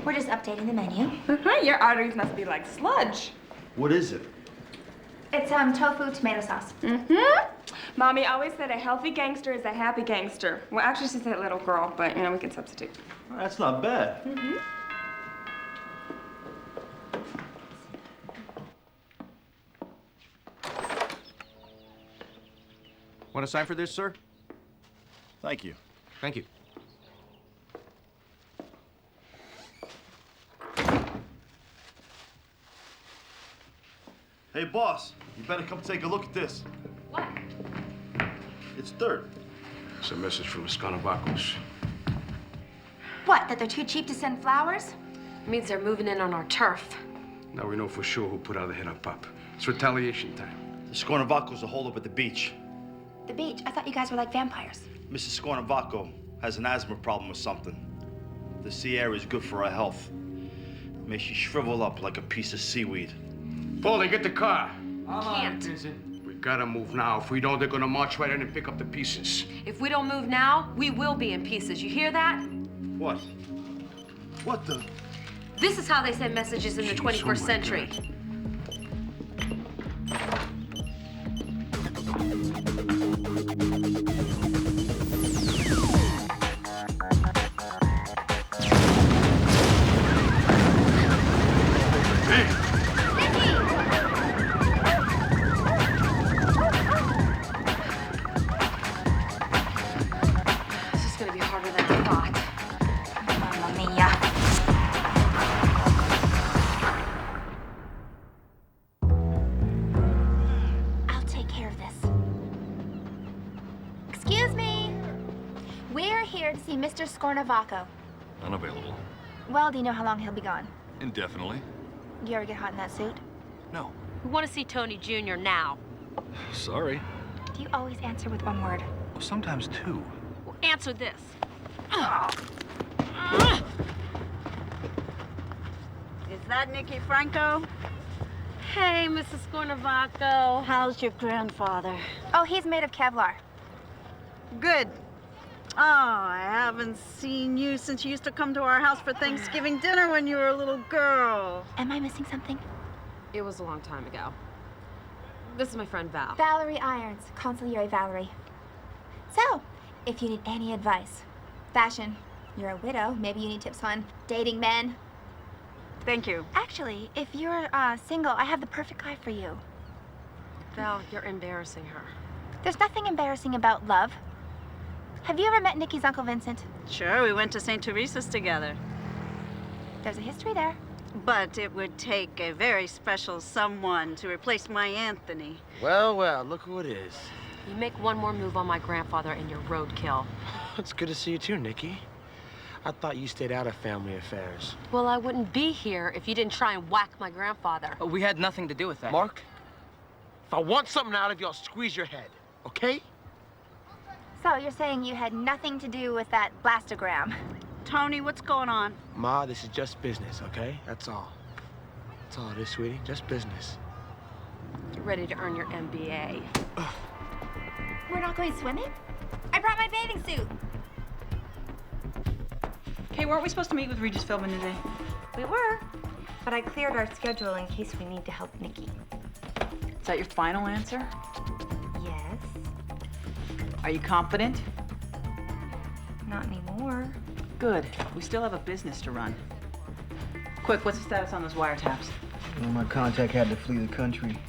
We're just updating the menu. Your arteries must be like sludge. What is it? It's tofu tomato sauce. Mommy always said a healthy gangster is a happy gangster. Well, actually, she said little girl, but we can substitute. That's not bad. Want to sign for this, sir? Thank you. Thank you. Hey, boss, you better come take a look at this. What? It's dirt. It's a message from the Skanavakos. What, that they're too cheap to send flowers? It means they're moving in on our turf. Now we know for sure who put out the hit on Pop. It's retaliation time. The Skornavakos are holed up at the beach. The beach? I thought you guys were like vampires. Mrs. Skornavako has an asthma problem or something. The sea air is good for her health. Makes she shrivel up like a piece of seaweed. Paulie, get the car. Can't. We gotta move now. If we don't, they're gonna march right in and pick up the pieces. If we don't move now, we will be in pieces. You hear that? What? What the? This is how they send messages in the 21st century. This is gonna be harder than I thought. Mamma mia. I'll take care of this. Excuse me. We're here to see Mr. Skornavako. Unavailable. Well, do you know how long he'll be gone? Indefinitely. Do you ever get hot in that suit? No. We want to see Tony Jr. now. Sorry. Do you always answer with one word? Well, sometimes two. Well, answer this. Is that Nikki Franco? Hey, Mrs. Skornavako. How's your grandfather? Oh, he's made of Kevlar. Good. Oh, I haven't seen you since you used to come to our house for Thanksgiving dinner when you were a little girl. Am I missing something? It was a long time ago. This is my friend Val. Valerie Irons, Consigliere Valerie. So, if you need any advice, fashion, you're a widow, maybe you need tips on dating men. Thank you. Actually, if you're single, I have the perfect guy for you. Val, you're embarrassing her. There's nothing embarrassing about love. Have you ever met Nikki's Uncle Vincent? Sure, we went to St. Teresa's together. There's a history there. But it would take a very special someone to replace my Anthony. Well, well, look who it is. You make one more move on my grandfather and you're roadkill. It's good to see you too, Nikki. I thought you stayed out of family affairs. Well, I wouldn't be here if you didn't try and whack my grandfather. Oh, we had nothing to do with that. Mark, if I want something out of you, I'll squeeze your head, okay? So you're saying you had nothing to do with that blastogram? Tony, what's going on? Ma, this is just business, okay? That's all. That's all it is, sweetie. Just business. Get ready to earn your MBA. We're not going swimming? I brought my bathing suit. Hey, weren't we supposed to meet with Regis Philbin today? We were, but I cleared our schedule in case we need to help Nikki. Is that your final answer? Yes. Are you confident? Not anymore. Good. We still have a business to run. Quick, what's the status on those wiretaps? Well, my contact had to flee the country.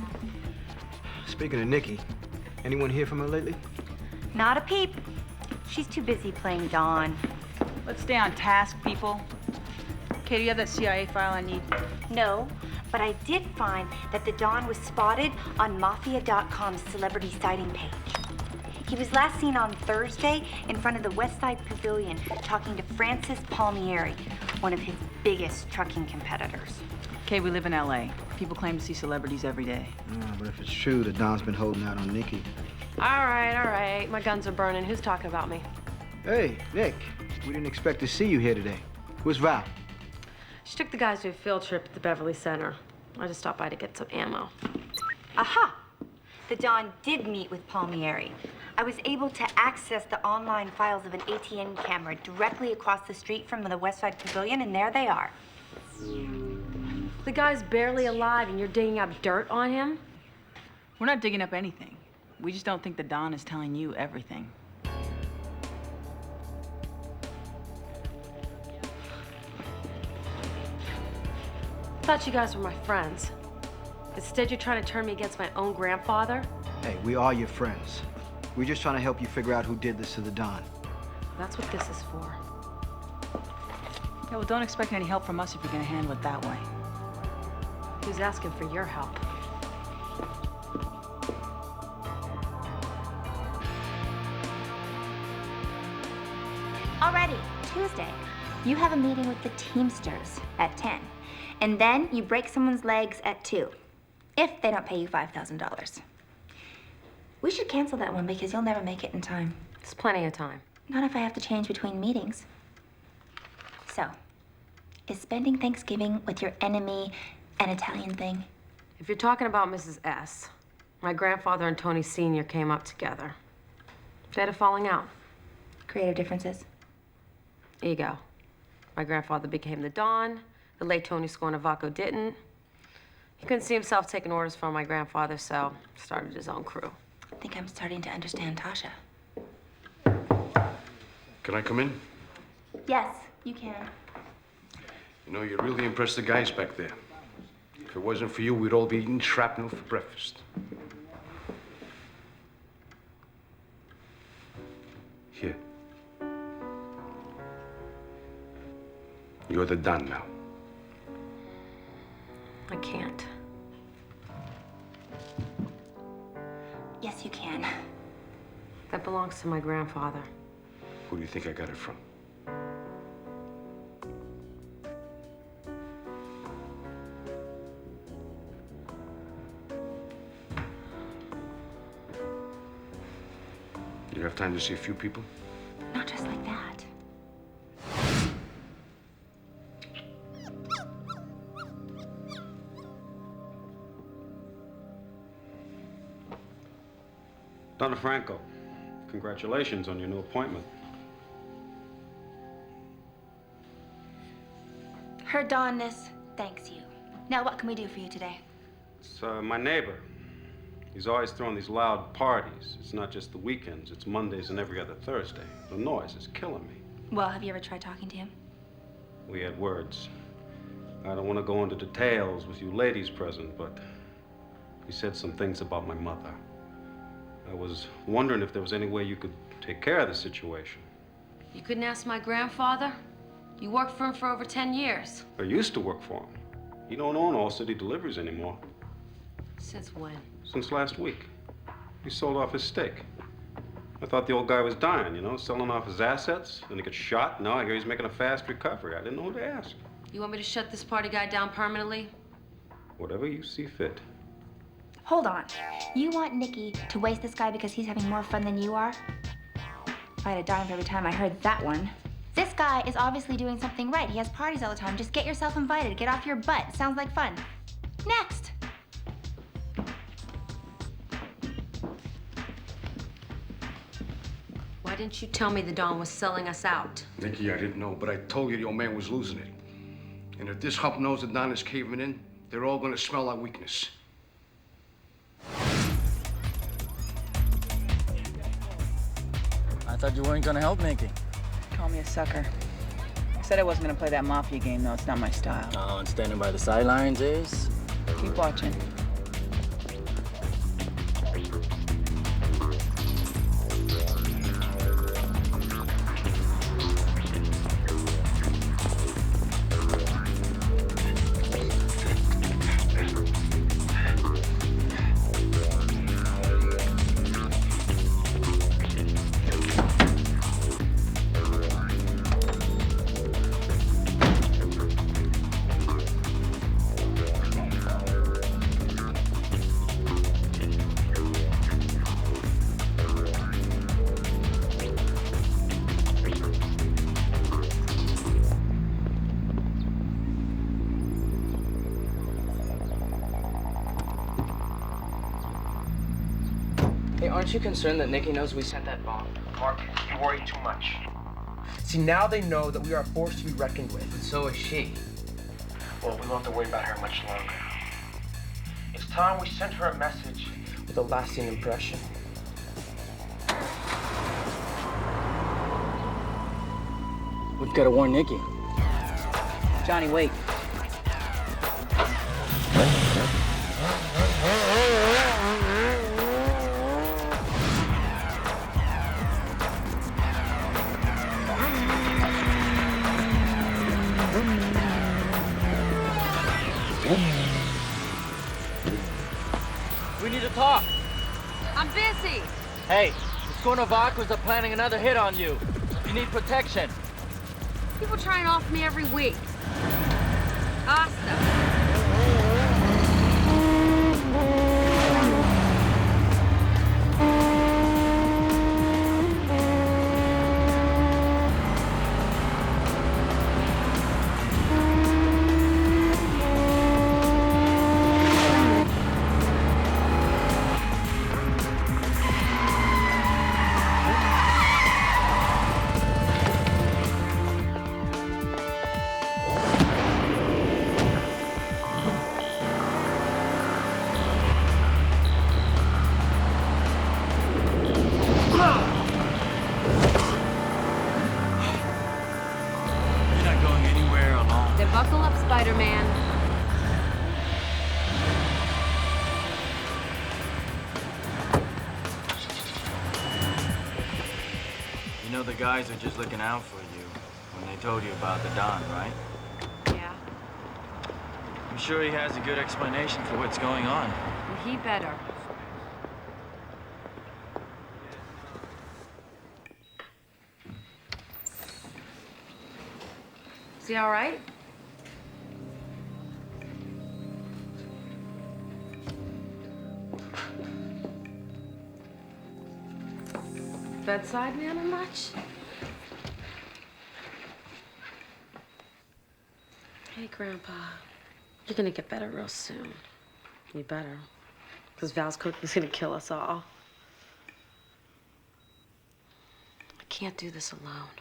Speaking of Nikki, anyone hear from her lately? Not a peep. She's too busy playing Dawn. Let's stay on task, people. Okay, do you have that CIA file I need? No, but I did find that the Dawn was spotted on Mafia.com's celebrity sighting page. He was last seen on Thursday in front of the Westside Pavilion talking to Francis Palmieri, one of his biggest trucking competitors. Okay, we live in LA. People claim to see celebrities every day. But if it's true, the Don's been holding out on Nikki. All right. My guns are burning. Who's talking about me? Hey, Nick, we didn't expect to see you here today. Where's Val? She took the guys to a field trip at the Beverly Center. I just stopped by to get some ammo. Aha! The Don did meet with Palmieri. I was able to access the online files of an ATM camera directly across the street from the Westside Pavilion, and there they are. The guy's barely alive and you're digging up dirt on him? We're not digging up anything. We just don't think the Don is telling you everything. I thought you guys were my friends. Instead, you're trying to turn me against my own grandfather? Hey, we are your friends. We're just trying to help you figure out who did this to the Don. That's what this is for. Yeah, well, don't expect any help from us if you're gonna handle it that way. Who's asking for your help? Already, Tuesday, you have a meeting with the Teamsters at 10. And then you break someone's legs at 2, if they don't pay you $5,000. We should cancel that one because you'll never make it in time. There's plenty of time. Not if I have to change between meetings. So, is spending Thanksgiving with your enemy an Italian thing? If you're talking about Mrs. S., my grandfather and Tony Sr. came up together. They had a falling out. Creative differences? Ego. My grandfather became the Don. The late Tony Scornavaco didn't. He couldn't see himself taking orders from my grandfather, so started his own crew. I think I'm starting to understand Tasha. Can I come in? Yes, you can. You know, you really impressed the guys back there. If it wasn't for you, we'd all be eating shrapnel for breakfast. Here. You're the Don now. I can't. Yes, you can. That belongs to my grandfather. Who do you think I got it from? You have time to see a few people? Not just like that. Donna Franco, congratulations on your new appointment. Her Donness thanks you. Now, what can we do for you today? It's my neighbor. He's always throwing these loud parties. It's not just the weekends, it's Mondays and every other Thursday. The noise is killing me. Well, have you ever tried talking to him? We had words. I don't want to go into details with you ladies present, but he said some things about my mother. I was wondering if there was any way you could take care of the situation. You couldn't ask my grandfather? You worked for him for over 10 years. I used to work for him. He don't own All City Deliveries anymore. Since when? Since last week. He sold off his stake. I thought the old guy was dying, you know, selling off his assets. Then he got shot. Now I hear he's making a fast recovery. I didn't know who to ask. You want me to shut this party guy down permanently? Whatever you see fit. Hold on. You want Nikki to waste this guy because he's having more fun than you are? If I had a dime for every time I heard that one. This guy is obviously doing something right. He has parties all the time. Just get yourself invited. Get off your butt. Sounds like fun. Next. Why didn't you tell me the Don was selling us out? Nikki, I didn't know, but I told you the old man was losing it. And if this hump knows the Don is caving in, they're all gonna smell our weakness. I thought you weren't gonna help Nikki. Call me a sucker. I said I wasn't gonna play that mafia game, though. It's not my style. Oh, and standing by the sidelines is? Keep watching. Aren't you concerned that Nikki knows we sent that bomb? Mark, you worry too much. See, now they know that we are a force to be reckoned with. And so is she. Well, we won't have to worry about her much longer. It's time we sent her a message with a lasting impression. We've got to warn Nikki. Johnny, wait. We need to talk. I'm busy. Hey, the Skornovakos are planning another hit on you. You need protection. People trying to offer me every week. Asta. Buckle up, Spider-Man. You know the guys are just looking out for you when they told you about the Don, right? Yeah. I'm sure he has a good explanation for what's going on. Well, he better. Is he all right? Bedside manner much? Hey, Grandpa. You're gonna get better real soon. You better. Because Val's cooking's gonna kill us all. I can't do this alone.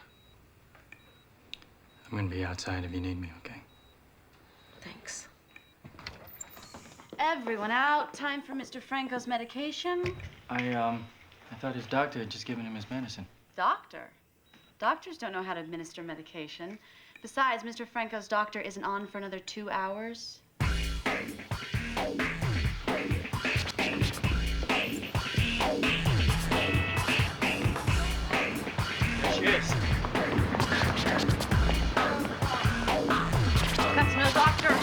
I'm gonna be outside if you need me, okay? Thanks. Everyone out. Time for Mr. Franco's medication. I thought his doctor had just given him his medicine. Doctor? Doctors don't know how to administer medication. Besides, Mr. Franco's doctor isn't on for another 2 hours. There she is. That's no doctor.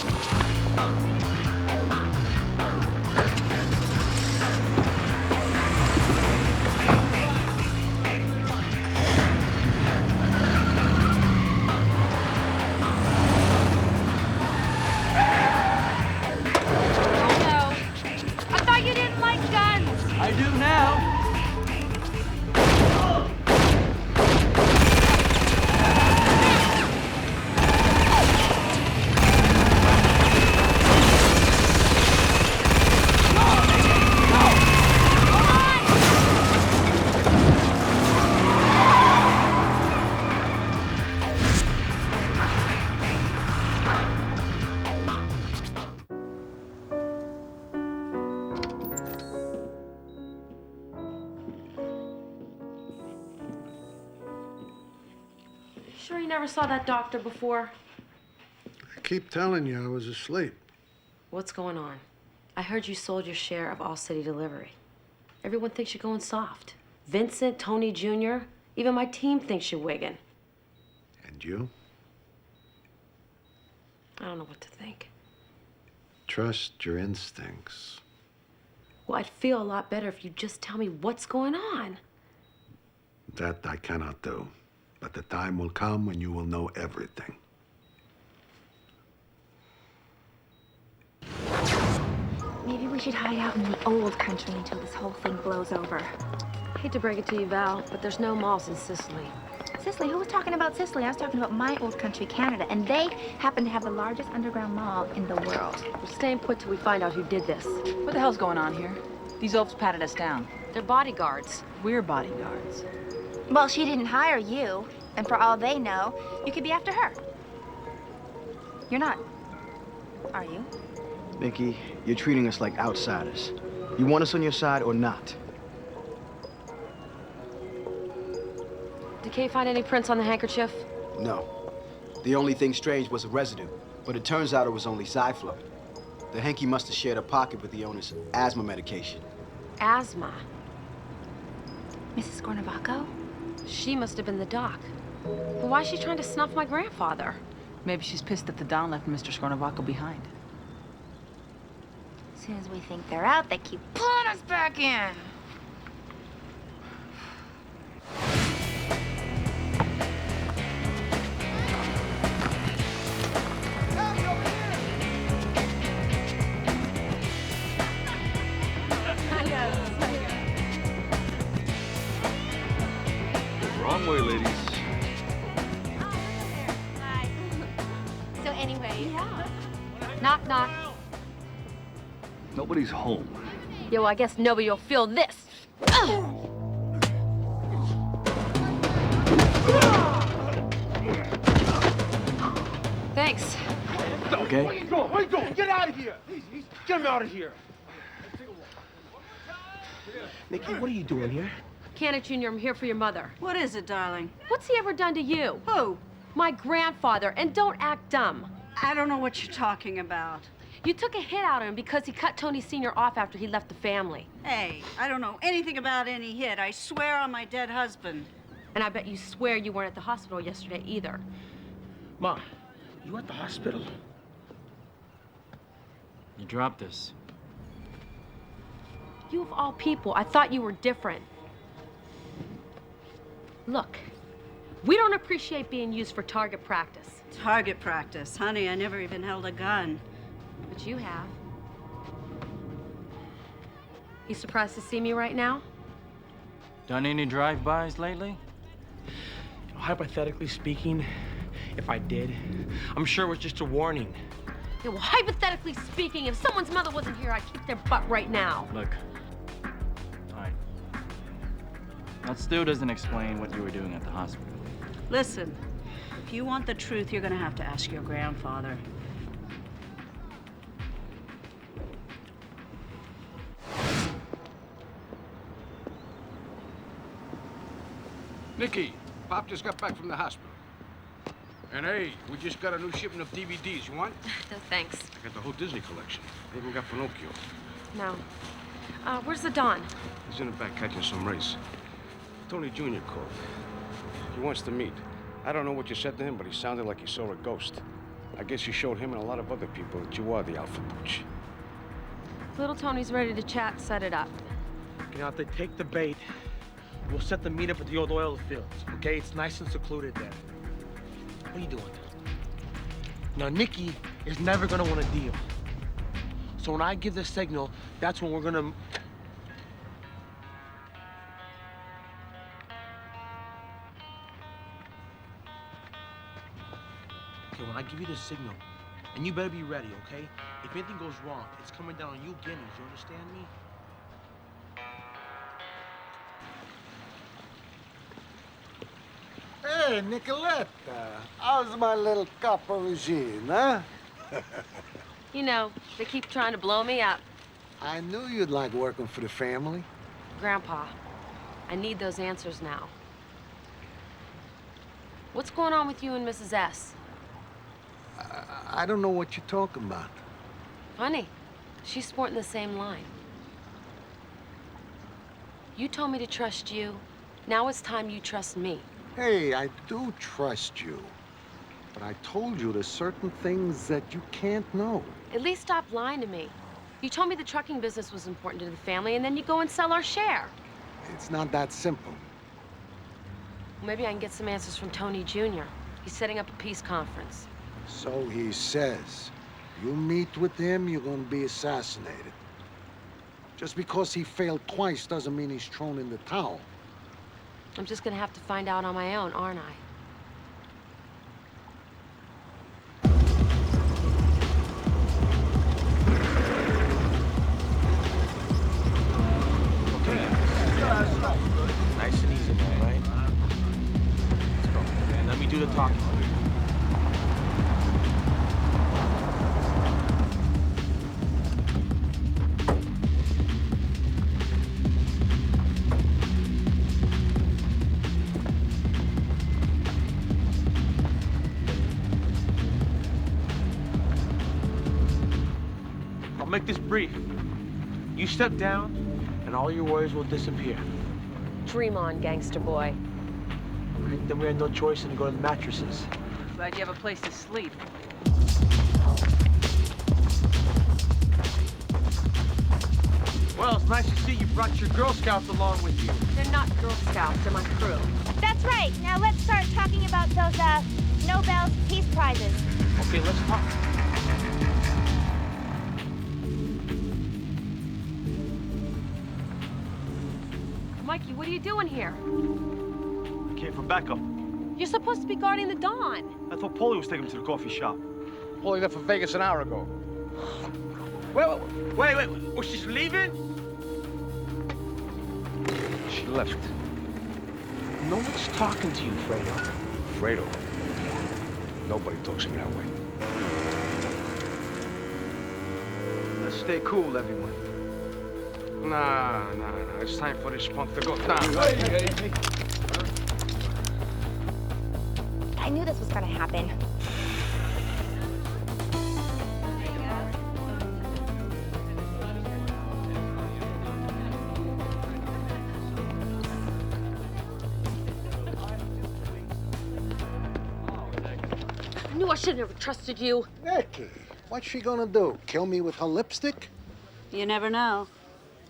I do now. Sure you never saw that doctor before? I keep telling you I was asleep. What's going on? I heard you sold your share of All City Delivery. Everyone thinks you're going soft. Vincent, Tony Jr., even my team thinks you're wigging. And you? I don't know what to think. Trust your instincts. Well, I'd feel a lot better if you'd just tell me what's going on. That I cannot do. But the time will come when you will know everything. Maybe we should hide out in the old country until this whole thing blows over. I hate to break it to you, Val, but there's no malls in Sicily. Sicily? Who was talking about Sicily? I was talking about my old country, Canada, and they happen to have the largest underground mall in the world. We're staying put till we find out who did this. What the hell's going on here? These oafs patted us down. They're bodyguards. We're bodyguards. Well, she didn't hire you, and for all they know, you could be after her. You're not, are you? Nikki, you're treating us like outsiders. You want us on your side or not? Did Kay find any prints on the handkerchief? No. The only thing strange was a residue, but it turns out it was only Zyflo. The hanky must have shared a pocket with the owner's asthma medication. Asthma. Mrs. Scornavaco? She must have been the doc. But why is she trying to snuff my grandfather? Maybe she's pissed that the Don left Mr. Scornavaco behind. As soon as we think they're out, they keep pulling us back in. Wrong way, ladies. So anyway, Knock, knock. Nobody's home. Yo, I guess nobody will feel this. Thanks. Okay. Where you going? Where you going? Get out of here! Get him out of here! Nikki, what are you doing here? Cannon Jr., I'm here for your mother. What is it, darling? What's he ever done to you? Who? My grandfather, and don't act dumb. I don't know what you're talking about. You took a hit out of him because he cut Tony Sr. off after he left the family. Hey, I don't know anything about any hit. I swear on my dead husband. And I bet you swear you weren't at the hospital yesterday either. Ma, you at the hospital? You dropped this. You of all people, I thought you were different. Look, we don't appreciate being used for target practice. Target practice? Honey, I never even held a gun. But you have. You surprised to see me right now? Done any drive-bys lately? Hypothetically speaking, if I did, I'm sure it was just a warning. Yeah, well, hypothetically speaking, if someone's mother wasn't here, I'd kick their butt right now. Look. All right. That still doesn't explain what you were doing at the hospital. Listen, if you want the truth, you're gonna have to ask your grandfather. Nikki, Pop just got back from the hospital. And hey, we just got a new shipment of DVDs. You want? No, thanks. I got the whole Disney collection. I even got Pinocchio. No. Where's the Don? He's in the back catching some race. Tony Jr. called. He wants to meet. I don't know what you said to him, but he sounded like he saw a ghost. I guess you showed him and a lot of other people that you are the alpha pooch. Little Tony's ready to chat, set it up. You know, if they take the bait, we'll set the meet up at the old oil fields, okay? It's nice and secluded there. What are you doing? Now, Nikki is never gonna want a deal. So when I give the signal, that's when we're gonna... Okay, when I give you the signal, and you better be ready, okay? If anything goes wrong, it's coming down on you guineas, you understand me? Hey, Nicoletta, how's my little copper regime, huh? You know, they keep trying to blow me up. I knew you'd like working for the family. Grandpa, I need those answers now. What's going on with you and Mrs. S? I don't know what you're talking about. Funny, she's sporting the same line. You told me to trust you. Now it's time you trust me. Hey, I do trust you. But I told you there's certain things that you can't know. At least stop lying to me. You told me the trucking business was important to the family, and then you go and sell our share. It's not that simple. Well, maybe I can get some answers from Tony Jr. He's setting up a peace conference. So he says. You meet with him, you're gonna be assassinated. Just because he failed twice doesn't mean he's thrown in the towel. I'm just gonna have to find out on my own, aren't I? I'll make this brief. You step down, and all your worries will disappear. Dream on, gangster boy. Right, then we had no choice than to go to the mattresses. Glad you have a place to sleep. Well, it's nice to see you brought your Girl Scouts along with you. They're not Girl Scouts, they're my crew. That's right. Now let's start talking about those, Nobel Peace Prizes. Okay, let's talk. Mikey, what are you doing here? Came from backup. You're supposed to be guarding the Dawn. I thought Paulie was taking him to the coffee shop. Paulie left for Vegas an hour ago. Wait. Oh, she's leaving? She left. No one's talking to you, Fredo. Fredo? Nobody talks to me that way. Let's stay cool, everyone. Nah. It's time for this punk to go down. I knew this was gonna happen. I knew I should have never trusted you. Nikki, what's she gonna do? Kill me with her lipstick? You never know.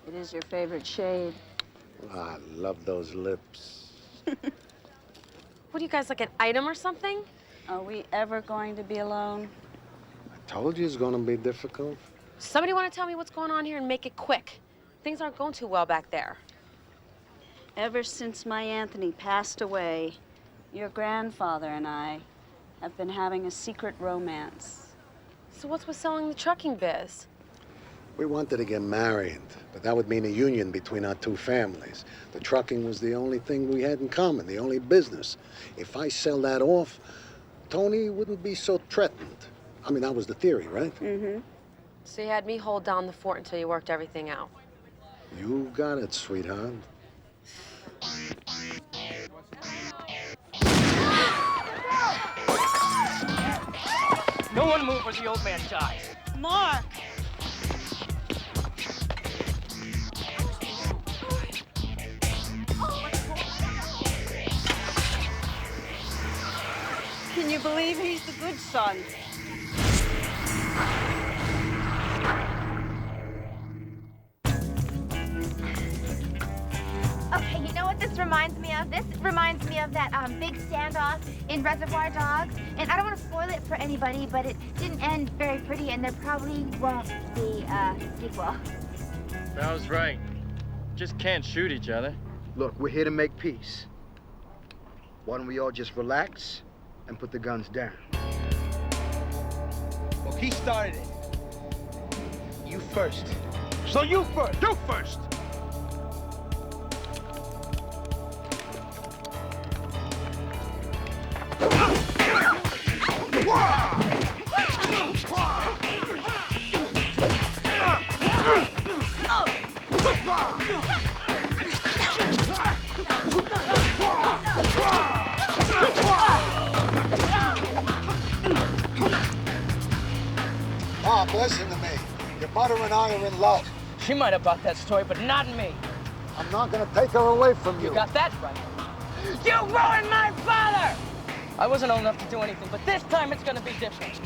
It is your favorite shade. I love those lips. What are you guys, like an item or something? Are we ever going to be alone? I told you it's gonna be difficult. Somebody want to tell me what's going on here and make it quick. Things aren't going too well back there. Ever since my Anthony passed away, your grandfather and I have been having a secret romance. So what's with selling the trucking biz? We wanted to get married, but that would mean a union between our two families. The trucking was the only thing we had in common, the only business. If I sell that off, Tony wouldn't be so threatened. I mean, that was the theory, right? Mm-hmm. So you had me hold down the fort until you worked everything out. You got it, sweetheart. No one move or the old man dies. Mark! Can you believe he's the good son? Okay, you know what this reminds me of? This reminds me of that big standoff in Reservoir Dogs. And I don't want to spoil it for anybody, but it didn't end very pretty, and there probably won't be a sequel. Val's right. Just can't shoot each other. Look, we're here to make peace. Why don't we all just relax and put the guns down? Well, he started it. You first. So you first. You first. Bob, listen to me. Your mother and I are in love. She might have bought that story, but not me. I'm not gonna take her away from you. You got that right. You ruined my father! I wasn't old enough to do anything, but this time it's gonna be different.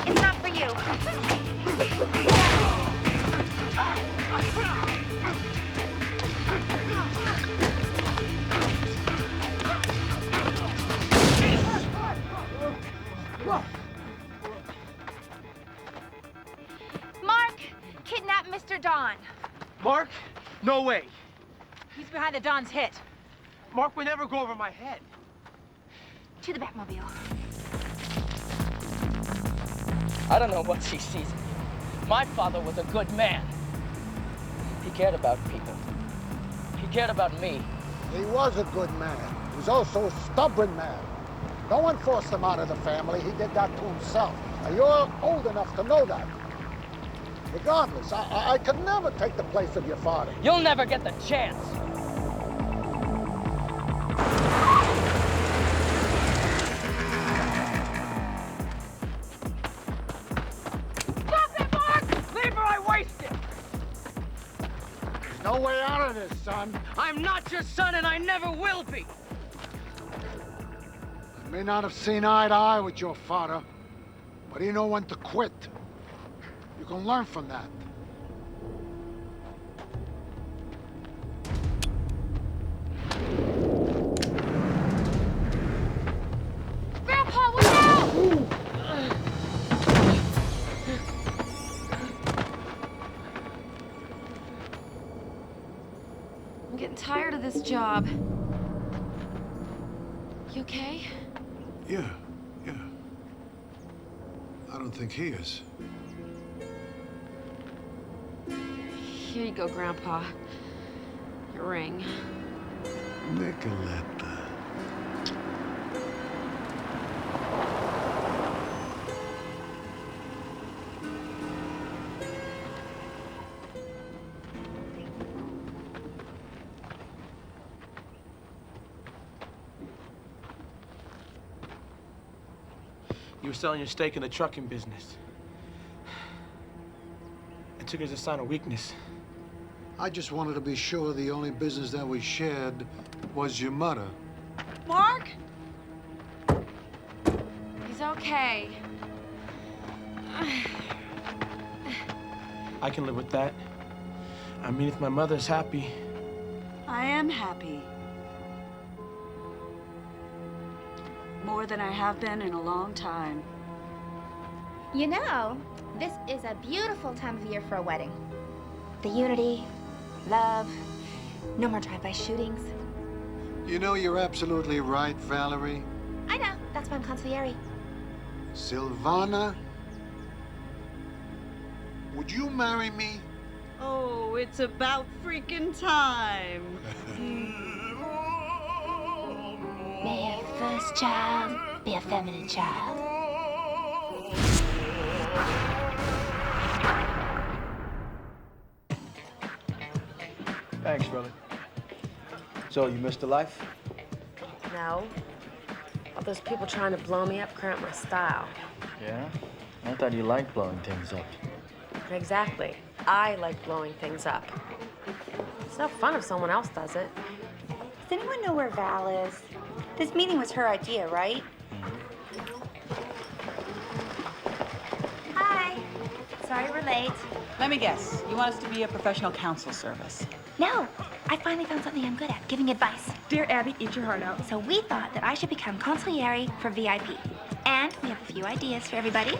It's not for you. Mark kidnapped Mr. Don. Mark? No way. He's behind the Don's hit. Mark would never go over my head. To the Batmobile. I don't know what she sees. My father was a good man. He cared about people. He cared about me. He was a good man. He was was also a stubborn man. No one forced him out of the family. He did that to himself. Now, you're old enough to know that. Regardless, I could never take the place of your father. You'll never get the chance. Stop it, Mark! Leave or I waste it! There's no way out of this, son. I'm not your son, and I never will be. I may not have seen eye to eye with your father, but he know when to quit. You can learn from that. Grandpa, look out! I'm getting tired of this job. You okay? Yeah. I don't think he is. Here you go, Grandpa. Your ring. Nicoletta. You were selling your stake in the trucking business. I took it as a sign of weakness. I just wanted to be sure the only business that we shared was your mother. Mark? He's okay. I can live with that. I mean, if my mother's happy. I am happy. More than I have been in a long time. You know, this is a beautiful time of year for a wedding. The unity, love, no more drive-by shootings. You know, you're absolutely right, Valerie. I know, that's why I'm consigliere. Silvana, would you marry me? Oh, it's about freaking time. May your first child be a feminine child. Thanks, brother. So, you missed the life? No. All those people trying to blow me up cramp my style. Yeah? I thought you liked blowing things up. Exactly. I like blowing things up. It's no fun if someone else does it. Does anyone know where Val is? This meeting was her idea, right? Hi. Sorry we're late. Let me guess. You want us to be a professional counsel service? No, I finally found something I'm good at, giving advice. Dear Abby, eat your heart out. So we thought that I should become consigliere for VIP. And we have a few ideas for everybody.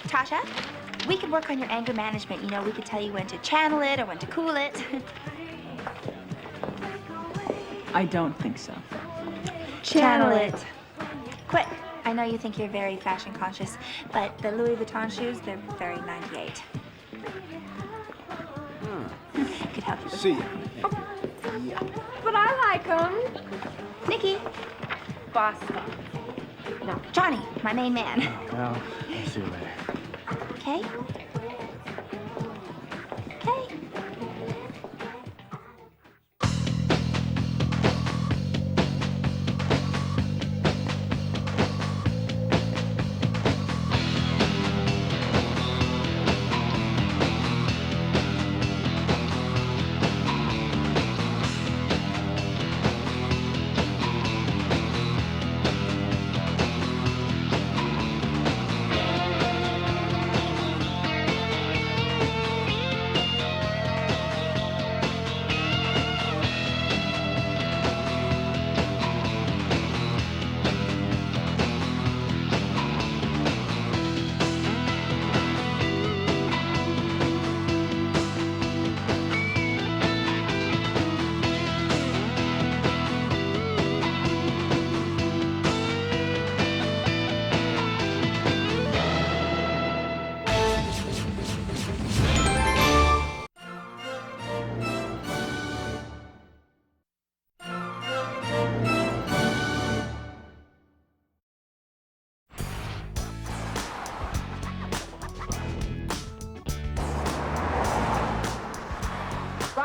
Tasha, we could work on your anger management. You know, we could tell you when to channel it or when to cool it. I don't think so. Channel it. Quick. I know you think you're very fashion conscious, but the Louis Vuitton shoes, they're very 98. Could help you with See ya. that. But I like them. Nikki. Boston. No, Johnny, my main man. Well, I'll see you later. Okay? Okay.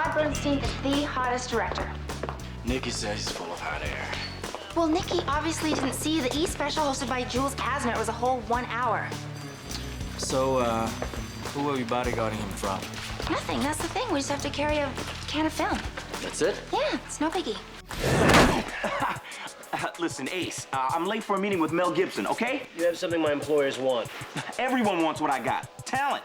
Rod Bernstein is the hottest director. Nikki says he's full of hot air. Well, Nikki obviously didn't see the E! Special hosted by Jules Asner. It was a whole 1 hour. So, who are we bodyguarding him from? Nothing, that's the thing. We just have to carry a can of film. That's it? Yeah, it's no biggie. Listen, Ace, I'm late for a meeting with Mel Gibson, okay? You have something my employers want. Everyone wants what I got. Talent.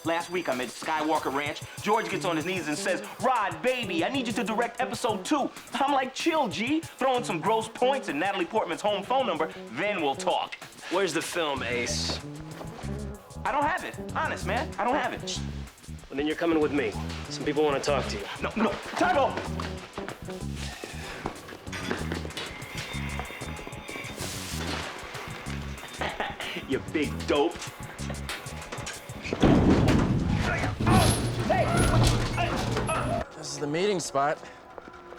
Last week I'm at Skywalker Ranch. George gets on his knees and says, Rod, baby, I need you to direct episode 2. I'm like, chill, G. Throw in some gross points and Natalie Portman's home phone number, then we'll talk. Where's the film, Ace? I don't have it. Honest, man. I don't have it. Well, then you're coming with me. Some people want to talk to you. No. Time out. You big dope. This is the meeting spot.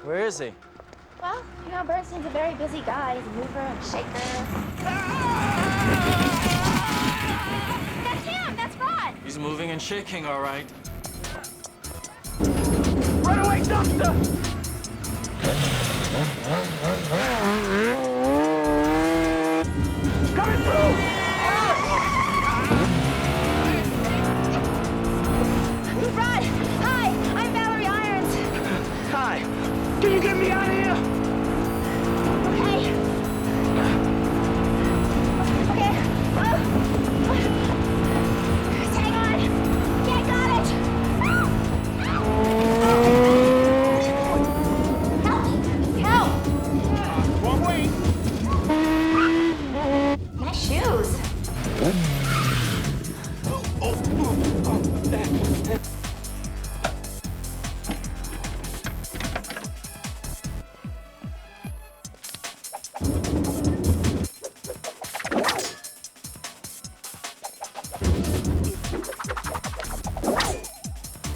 Where is he? Well, you know, Bernstein's a very busy guy. He's a mover and shaker. That's him! That's Rod! He's moving and shaking, all right. Run away, dumpster! Coming through! Rod! Hi! I'm Valerie Irons! Hi! Can you get me out of here? Okay. Okay. Hang on! Yeah, got it! Help! Wrong way! Nice shoes.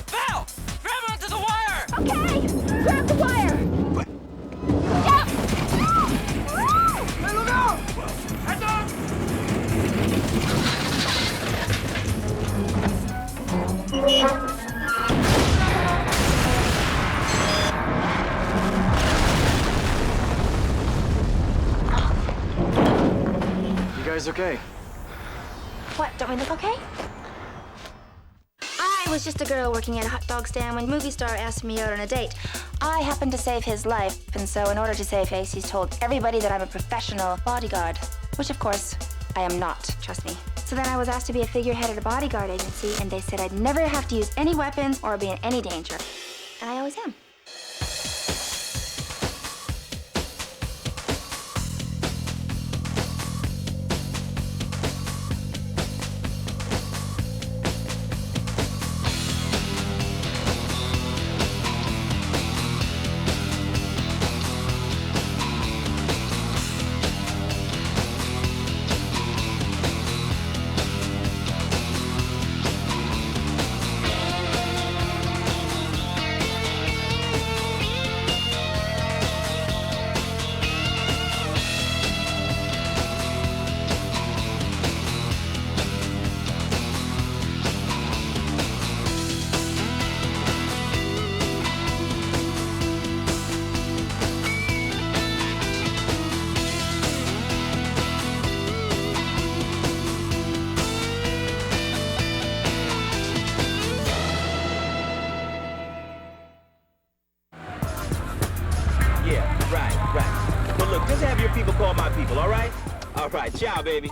Val! Grab onto the wire! Okay! Grab the wire! Yeah! Hey, look out! Heads up! You guys okay? What, don't we look okay? I was just a girl working at a hot dog stand when movie star asked me out on a date. I happened to save his life, and so in order to save face, he's told everybody that I'm a professional bodyguard, which of course, I am not, trust me. So then I was asked to be a figurehead at a bodyguard agency, and they said I'd never have to use any weapons or be in any danger. And I always am. Right. But look, just have your people call my people, all right? All right, ciao, baby.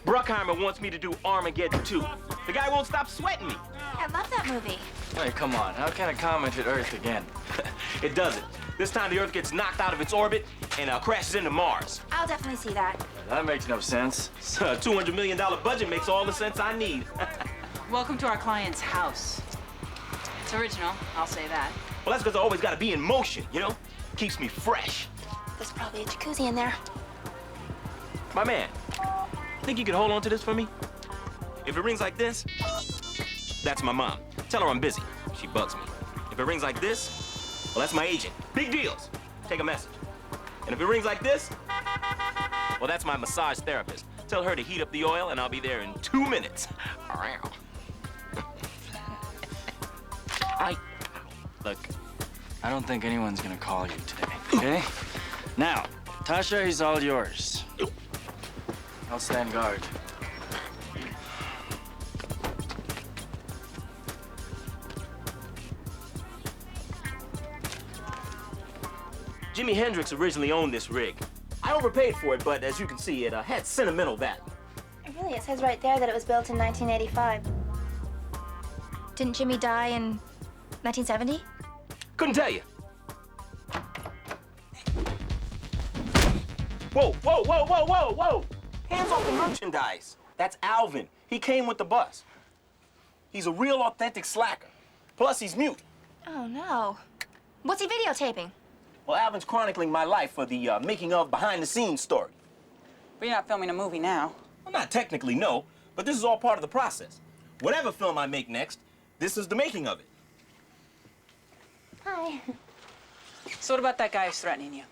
Bruckheimer wants me to do Armageddon 2. The guy won't stop sweating me. I love that movie. Hey, come on. How can a comet hit Earth again? It doesn't. This time the Earth gets knocked out of its orbit and crashes into Mars. I'll definitely see that. That makes no sense. A $200 million budget makes all the sense I need. Welcome to our client's house. It's original, I'll say that. Well, that's because I always got to be in motion, you know? Keeps me fresh. There's probably a jacuzzi in there. My man, think you could hold on to this for me? If it rings like this, that's my mom. Tell her I'm busy. She bugs me. If it rings like this, well, that's my agent. Big deals. Take a message. And if it rings like this, well, that's my massage therapist. Tell her to heat up the oil, and I'll be there in 2 minutes. Look, I don't think anyone's gonna call you today, okay? Now, Tasha is all yours. I'll stand guard. Jimi Hendrix originally owned this rig. I overpaid for it, but as you can see, it had sentimental value. Really, it says right there that it was built in 1985. Didn't Jimmy die in 1970? Couldn't tell you. Whoa, whoa, whoa, whoa, whoa, whoa! Hands off the merchandise. That's Alvin. He came with the bus. He's a real authentic slacker. Plus, he's mute. Oh, no. What's he videotaping? Well, Alvin's chronicling my life for the making of behind-the-scenes story. But you're not filming a movie now. Well, not technically, no, but this is all part of the process. Whatever film I make next, this is the making of it. Hi. So what about that guy who's threatening you?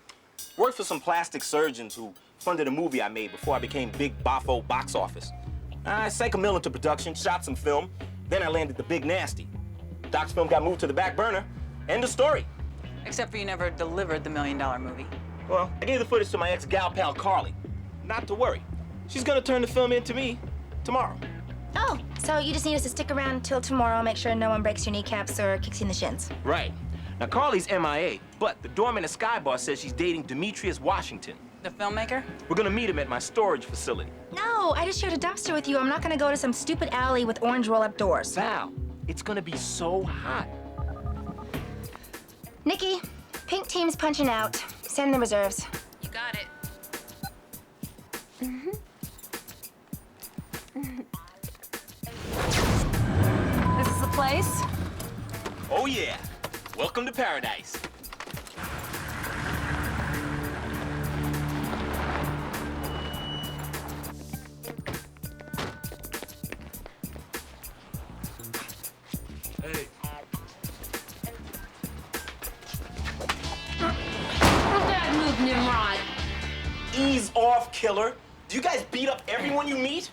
Worked for some plastic surgeons who funded a movie I made before I became big boffo box office. I sank $1 million into production, shot some film, then I landed The Big Nasty. Doc's film got moved to the back burner. End of story. Except for you never delivered the $1 million movie. Well, I gave the footage to my ex-gal pal, Carly. Not to worry. She's gonna turn the film in to me tomorrow. Oh, so you just need us to stick around till tomorrow, make sure no one breaks your kneecaps or kicks you in the shins. Right. Now, Carly's MIA, but the doorman at Skybar says she's dating Demetrius Washington. The filmmaker? We're gonna meet him at my storage facility. No, I just shared a dumpster with you. I'm not gonna go to some stupid alley with orange roll-up doors. Val, it's gonna be so hot. Nikki, pink team's punching out. Send the reserves. You got it. This is the place? Oh, yeah. Welcome to paradise. Hey. Bad move, Nimrod. Ease off, killer. Do you guys beat up everyone you meet?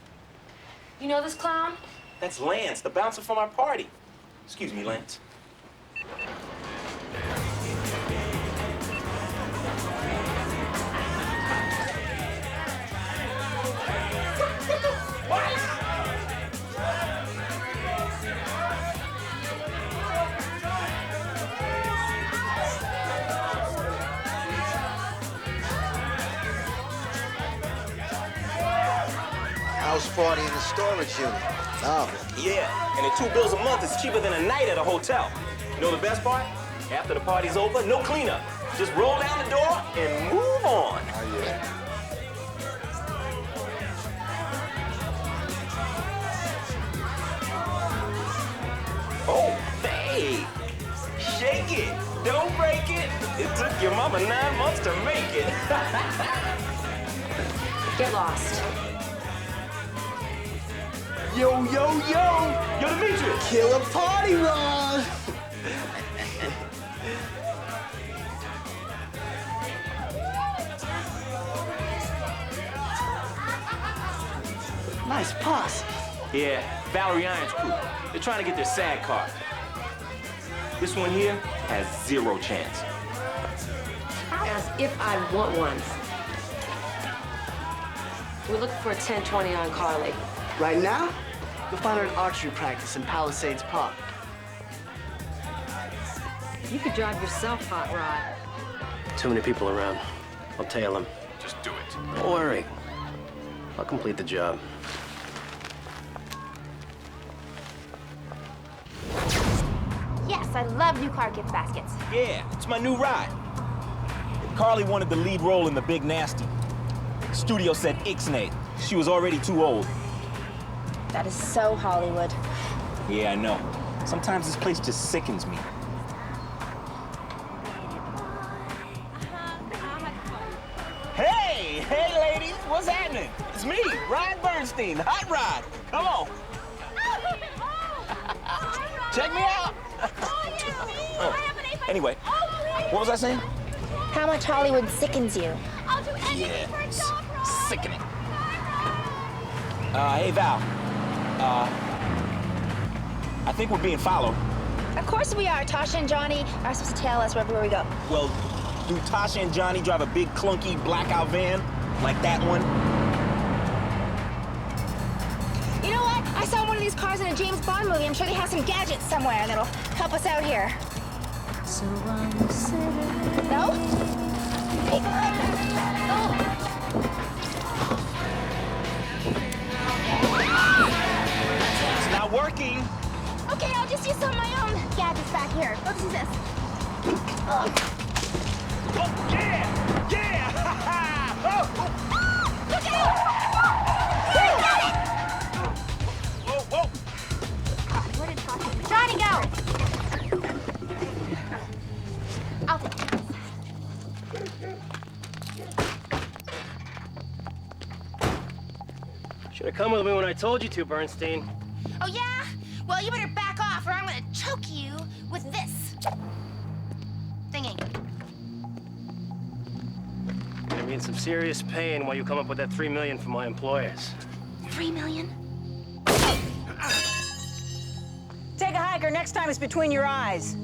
You know this clown? That's Lance, the bouncer from our party. Excuse me, Lance. House party in the storage unit. Oh. Yeah, and at $2 a month, it's cheaper than a night at a hotel. You know the best part? After the party's over, no cleanup. Just roll down the door and move on. Oh, yeah. Oh, hey! Shake it! Don't break it! It took your mama 9 months to make it. Get lost. Yo, yo, yo! Yo, Demetrius! Killer party run! Nice posse. Yeah, Valerie Iron's crew. They're trying to get their SAG card. This one here has 0 chance. As if I want one. We're looking for a 10-20 on Carly. Right now, you'll find her at archery practice in Palisades Park. You could drive yourself, Hot Rod. Too many people around. I'll tail them. Just do it. Don't worry. I'll complete the job. Yes, I love new car gift baskets. Yeah, it's my new ride. Carly wanted the lead role in The Big Nasty. Studio said Ixnay. She was already too old. That is so Hollywood. Yeah, I know. Sometimes this place just sickens me. Hey! Hey, ladies! What's happening? It's me, Ryan Bernstein, Hot Rod. Come on. Check me out. Oh. Anyway, what was I saying? How much Hollywood sickens you? Yeah, it's sickening. Hey, Val. I think we're being followed. Of course we are. Tasha and Johnny are supposed to tail us wherever we go. Well, do Tasha and Johnny drive a big, clunky, blackout van like that one? You know what? I saw one of these cars in a James Bond movie. I'm sure they have some gadgets somewhere that'll help us out here. So no? It's not working. Okay, I'll just use some of my own gadgets back here. Let's do this. Oh, yeah! Yeah! Oh. Look out! Got it! Whoa, whoa! Where did Johnny go? I'll take this. Should have come with me when I told you to, Bernstein. Oh, yeah? Well, you better back off or I'm gonna choke you with this thingy. Gonna be in some serious pain while you come up with that $3 million for my employers. $3 million? Take a hike, or next time it's between your eyes.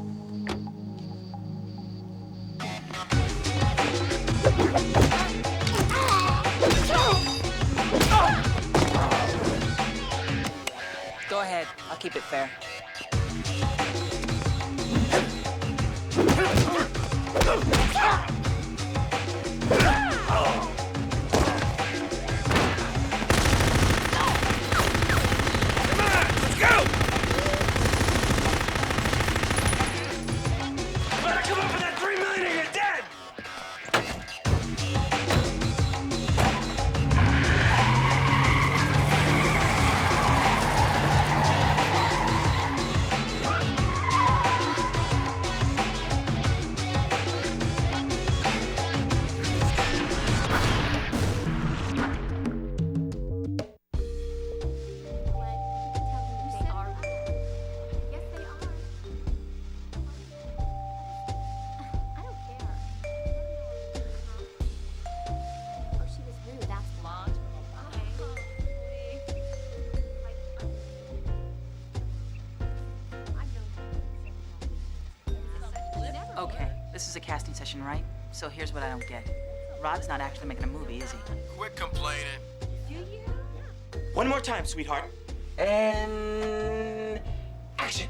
Go ahead. I'll keep it fair. Let's go! When I come up with that $3 million and you're dead! Okay, this is a casting session, right? So here's what I don't get. Rod's not actually making a movie, is he? Quit complaining. One more time, sweetheart. And action.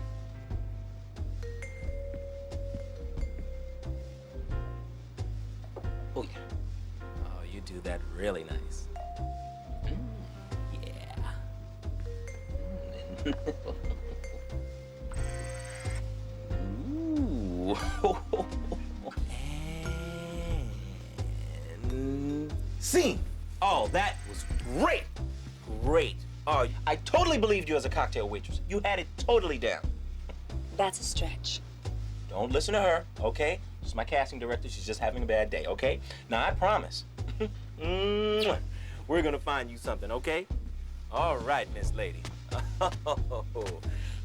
Oh, yeah. Oh, you do that really nice. Yeah. Ooh. And scene. Oh, that was great. Great. Oh, I totally believed you as a cocktail waitress. You had it totally down. That's a stretch. Don't listen to her, okay? She's my casting director. She's just having a bad day, okay? Now, I promise. We're gonna find you something, okay? All right, Miss Lady.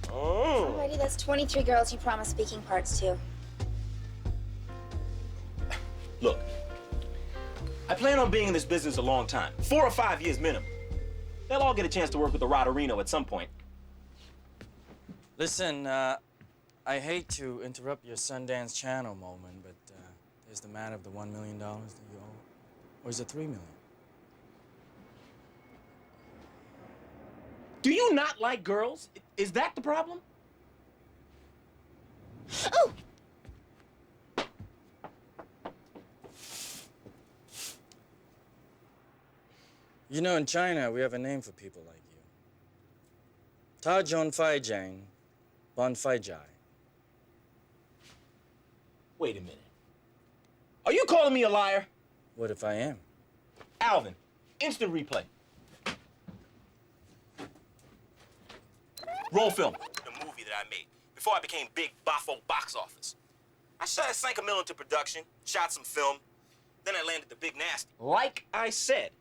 Alrighty, that's 23 girls you promised speaking parts to. Look, I plan on being in this business a long time. 4 or 5 years minimum. They'll all get a chance to work with the Rodorino at some point. Listen, I hate to interrupt your Sundance Channel moment, but there's the matter of the $1 million that you owe. Or is it $3 million? Do you not like girls? Is that the problem? Oh! You know, in China, we have a name for people like you. Ta John Fai Jang, Bon Fai Jai. Wait a minute. Are you calling me a liar? What if I am? Alvin, instant replay. Roll film. The movie that I made before I became big boffo box office. I sank $1 million to production, shot some film, then I landed the big nasty. Like I said,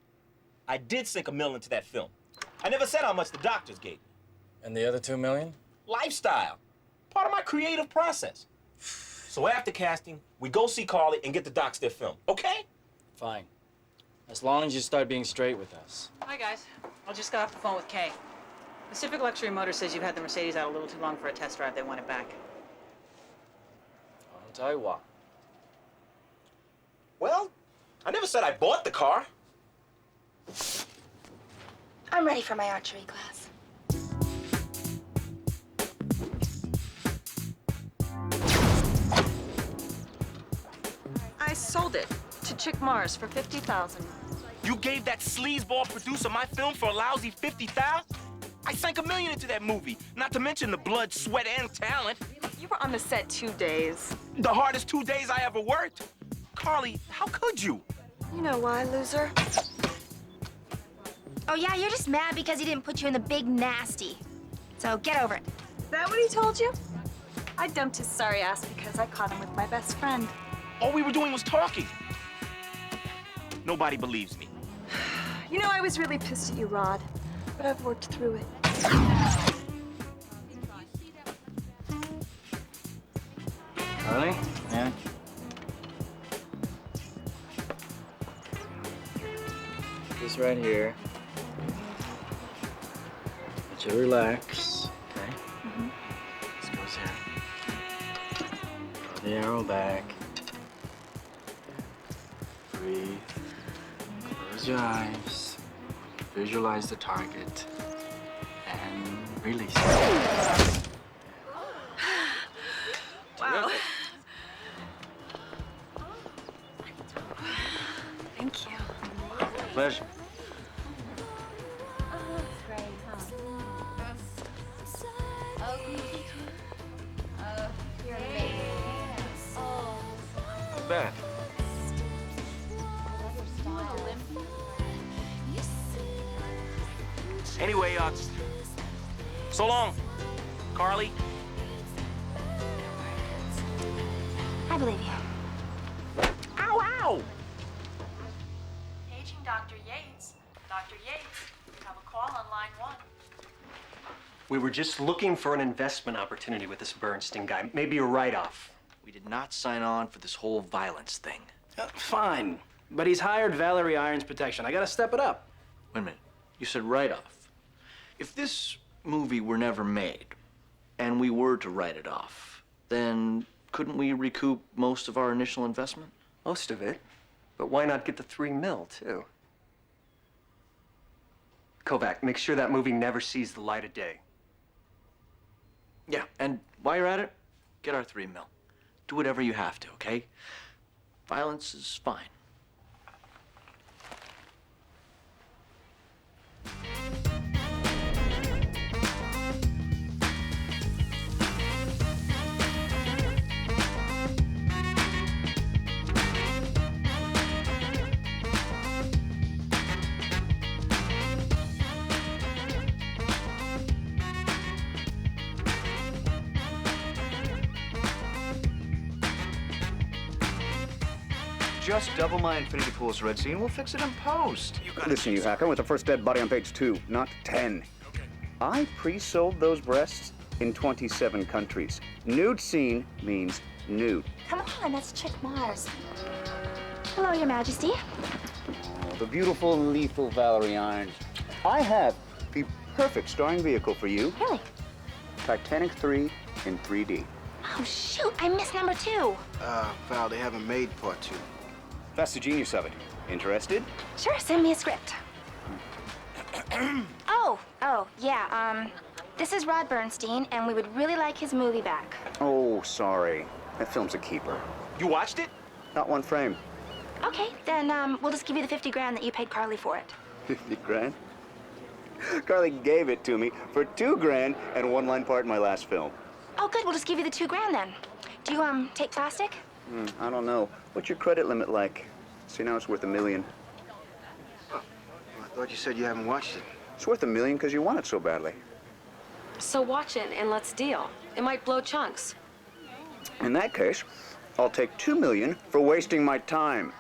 I did sink $1 million into that film. I never said how much the doctors gave me. And the other $2 million? Lifestyle. Part of my creative process. So after casting, we go see Carly and get the docs their film, okay? Fine. As long as you start being straight with us. Hi, guys. I just got off the phone with Kay. Pacific Luxury Motors says you've had the Mercedes out a little too long for a test drive. They want it back. I'll tell you what. Well, I never said I bought the car. I'm ready for my archery class. I sold it to Chick Mars for $50,000. You gave that sleazeball producer my film for a lousy $50,000? I sank $1 million into that movie, not to mention the blood, sweat, and talent. You were on the set 2 days. The hardest 2 days I ever worked. Carly, how could you? You know why, loser? Oh yeah, you're just mad because he didn't put you in the big nasty. So get over it. Is that what he told you? I dumped his sorry ass because I caught him with my best friend. All we were doing was talking. Nobody believes me. You know, I was really pissed at you, Rod, but I've worked through it. Carly? Yeah? This right here. Let you relax, okay? This goes here. Throw the arrow back. Breathe. Close your eyes. Visualize the target. And release it. Wow. Thank you. Pleasure. Not bad. Anyway, so long, Carly. I believe you. Ow, ow! Paging Dr. Yates. Dr. Yates, you have a call on line 1. We were just looking for an investment opportunity with this Bernstein guy. Maybe a write-off. We did not sign on for this whole violence thing. Fine, but he's hired Valerie Irons Protection. I gotta step it up. Wait a minute. You said write-off. If this movie were never made, and we were to write it off, then couldn't we recoup most of our initial investment? Most of it. But why not get the $3 million, too? Kovac, make sure that movie never sees the light of day. Yeah, and while you're at it, get our $3 million. Do whatever you have to, okay? Violence is fine. Just double my infinity pools, Red Scene. We'll fix it in post. Listen, you hacker, with the first dead body on page 2, not 10. Okay. I pre-sold those breasts in 27 countries. Nude scene means nude. Come on, that's Chick Mars. Hello, Your Majesty. Oh, the beautiful and lethal Valerie Irons. I have the perfect starring vehicle for you. Really? Titanic 3 in 3D. Oh, shoot, I missed number 2. Val, they haven't made part 2. That's the genius of it. Interested? Sure, send me a script. Yeah, this is Rod Bernstein, and we would really like his movie back. Oh, sorry. That film's a keeper. You watched it? Not one frame. Okay, then, we'll just give you the 50 grand that you paid Carly for it. 50 grand? Carly gave it to me for 2 grand and a one-line part in my last film. Oh, good, we'll just give you the 2 grand then. Do you, take plastic? I don't know. What's your credit limit like? See, now it's worth $1 million. Oh, I thought you said you haven't watched it. It's worth $1 million because you want it so badly. So watch it and let's deal. It might blow chunks. In that case, I'll take $2 million for wasting my time.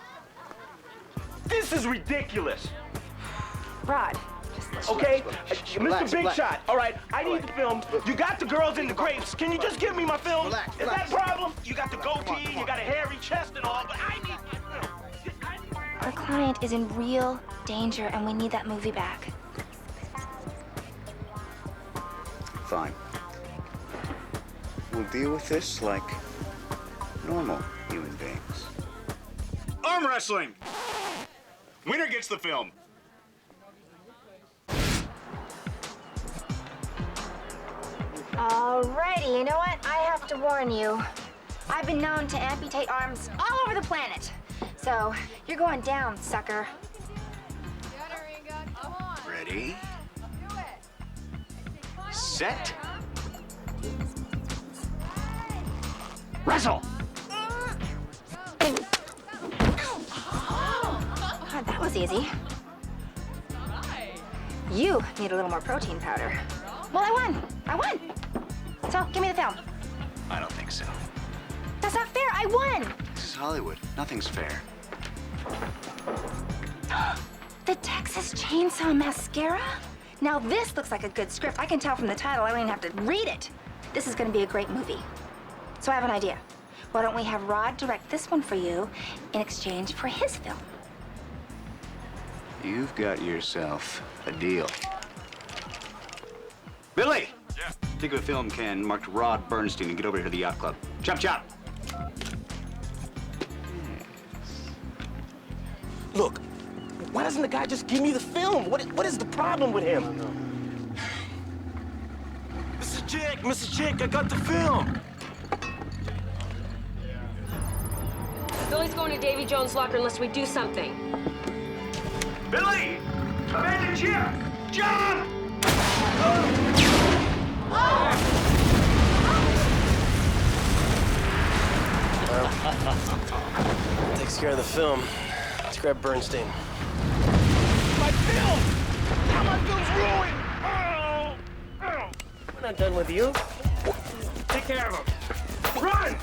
This is ridiculous. Rod. Okay, Relax, Mr. Big relax. Shot. All right, I need the film. You got the girls in the grapes. Can you just give me my film? Relax, Is that a problem? You got the goatee, you got a hairy chest and all, but I need my film. Our client is in real danger, and we need that movie back. Fine. We'll deal with this like normal human beings. Arm wrestling! Winner gets the film. Alrighty, you know what? I have to warn you. I've been known to amputate arms all over the planet. So, you're going down, sucker. Ready? Set. Wrestle! God, that was easy. You need a little more protein powder. Well, I won. I won. So, give me the film. I don't think so. That's not fair. I won. This is Hollywood. Nothing's fair. The Texas Chainsaw Mascara? Now this looks like a good script. I can tell from the title. I don't even have to read it. This is going to be a great movie. So I have an idea. Why don't we have Rod direct this one for you in exchange for his film? You've got yourself a deal. Billy! Yeah? Think of a film can marked Rod Bernstein and get over here to the yacht club. Chop, chop! Look, why doesn't the guy just give me the film? What is the problem with him? Mr. Chick, I got the film. Billy's going to Davy Jones' locker unless we do something. Billy! Abandon Chip! John! Takes care of the film. Let's grab Bernstein. My film! How my film's ruined! We're not done with you. Take care of him. Run!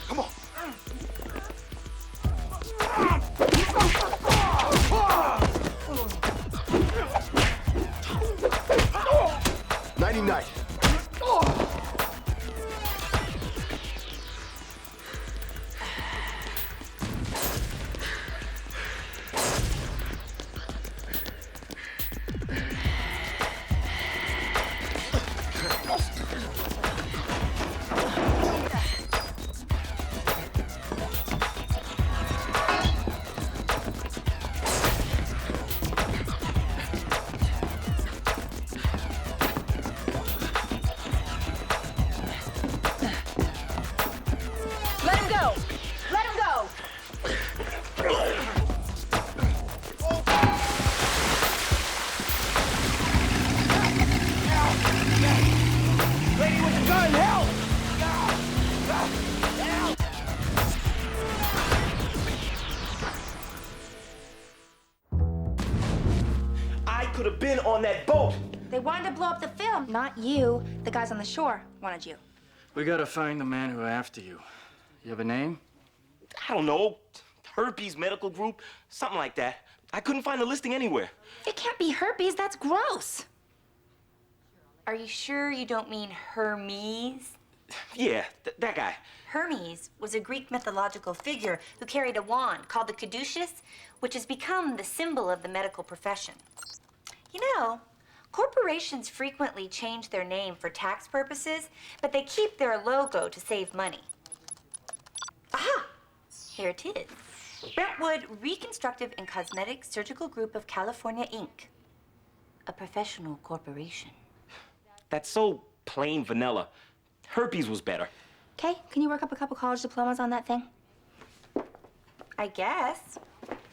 Come on. 99. Let him go! Let him go! Lady with the gun, help! I could have been on that boat. They wanted to blow up the film, not you. The guys on the shore wanted you. We gotta find the man who after you. You have a name? I don't know. Herpes Medical Group, something like that. I couldn't find the listing anywhere. It can't be herpes. That's gross. Are you sure you don't mean Hermes? Yeah, that guy. Hermes was a Greek mythological figure who carried a wand called the caduceus, which has become the symbol of the medical profession. You know, corporations frequently change their name for tax purposes, but they keep their logo to save money. Aha! Here it is. Brentwood Reconstructive and Cosmetic Surgical Group of California, Inc., a professional corporation. That's so plain vanilla. Herpes was better. Okay, can you work up a couple college diplomas on that thing? I guess.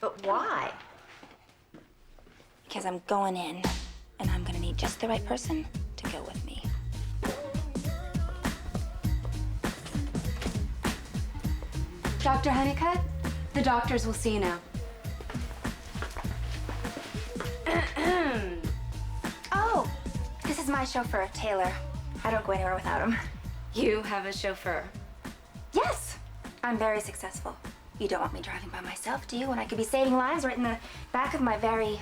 But why? Because I'm going in, and I'm gonna need just the right person to go with me. Dr. Honeycutt, the doctors will see you now. Oh, this is my chauffeur, Taylor. I don't go anywhere without him. You have a chauffeur? Yes, I'm very successful. You don't want me driving by myself, do you? When I could be saving lives right in the back of my very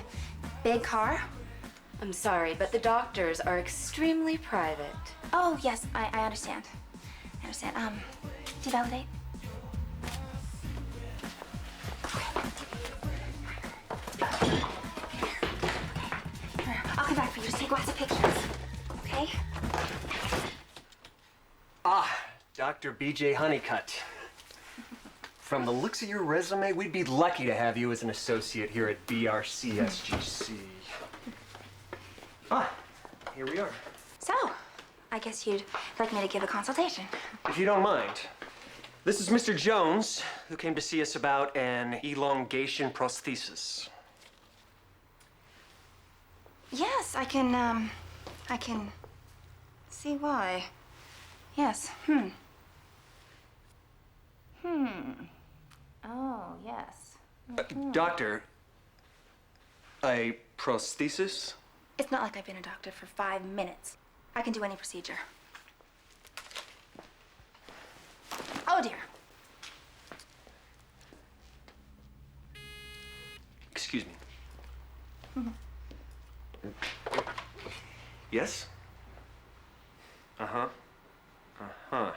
big car? I'm sorry, but the doctors are extremely private. Oh, yes, I understand. I understand. Do you validate? take lots of pictures, okay? Ah, Dr. B.J. Honeycutt. From the looks of your resume, we'd be lucky to have you as an associate here at BRCSGC. Ah, here we are. So, I guess you'd like me to give a consultation. If you don't mind, this is Mr. Jones, who came to see us about an elongation prosthesis. Yes, I can see why. Yes, Oh, yes. Doctor, a prosthesis? It's not like I've been a doctor for 5 minutes. I can do any procedure. Oh, dear. Excuse me. Yes? Uh-huh. Uh-huh.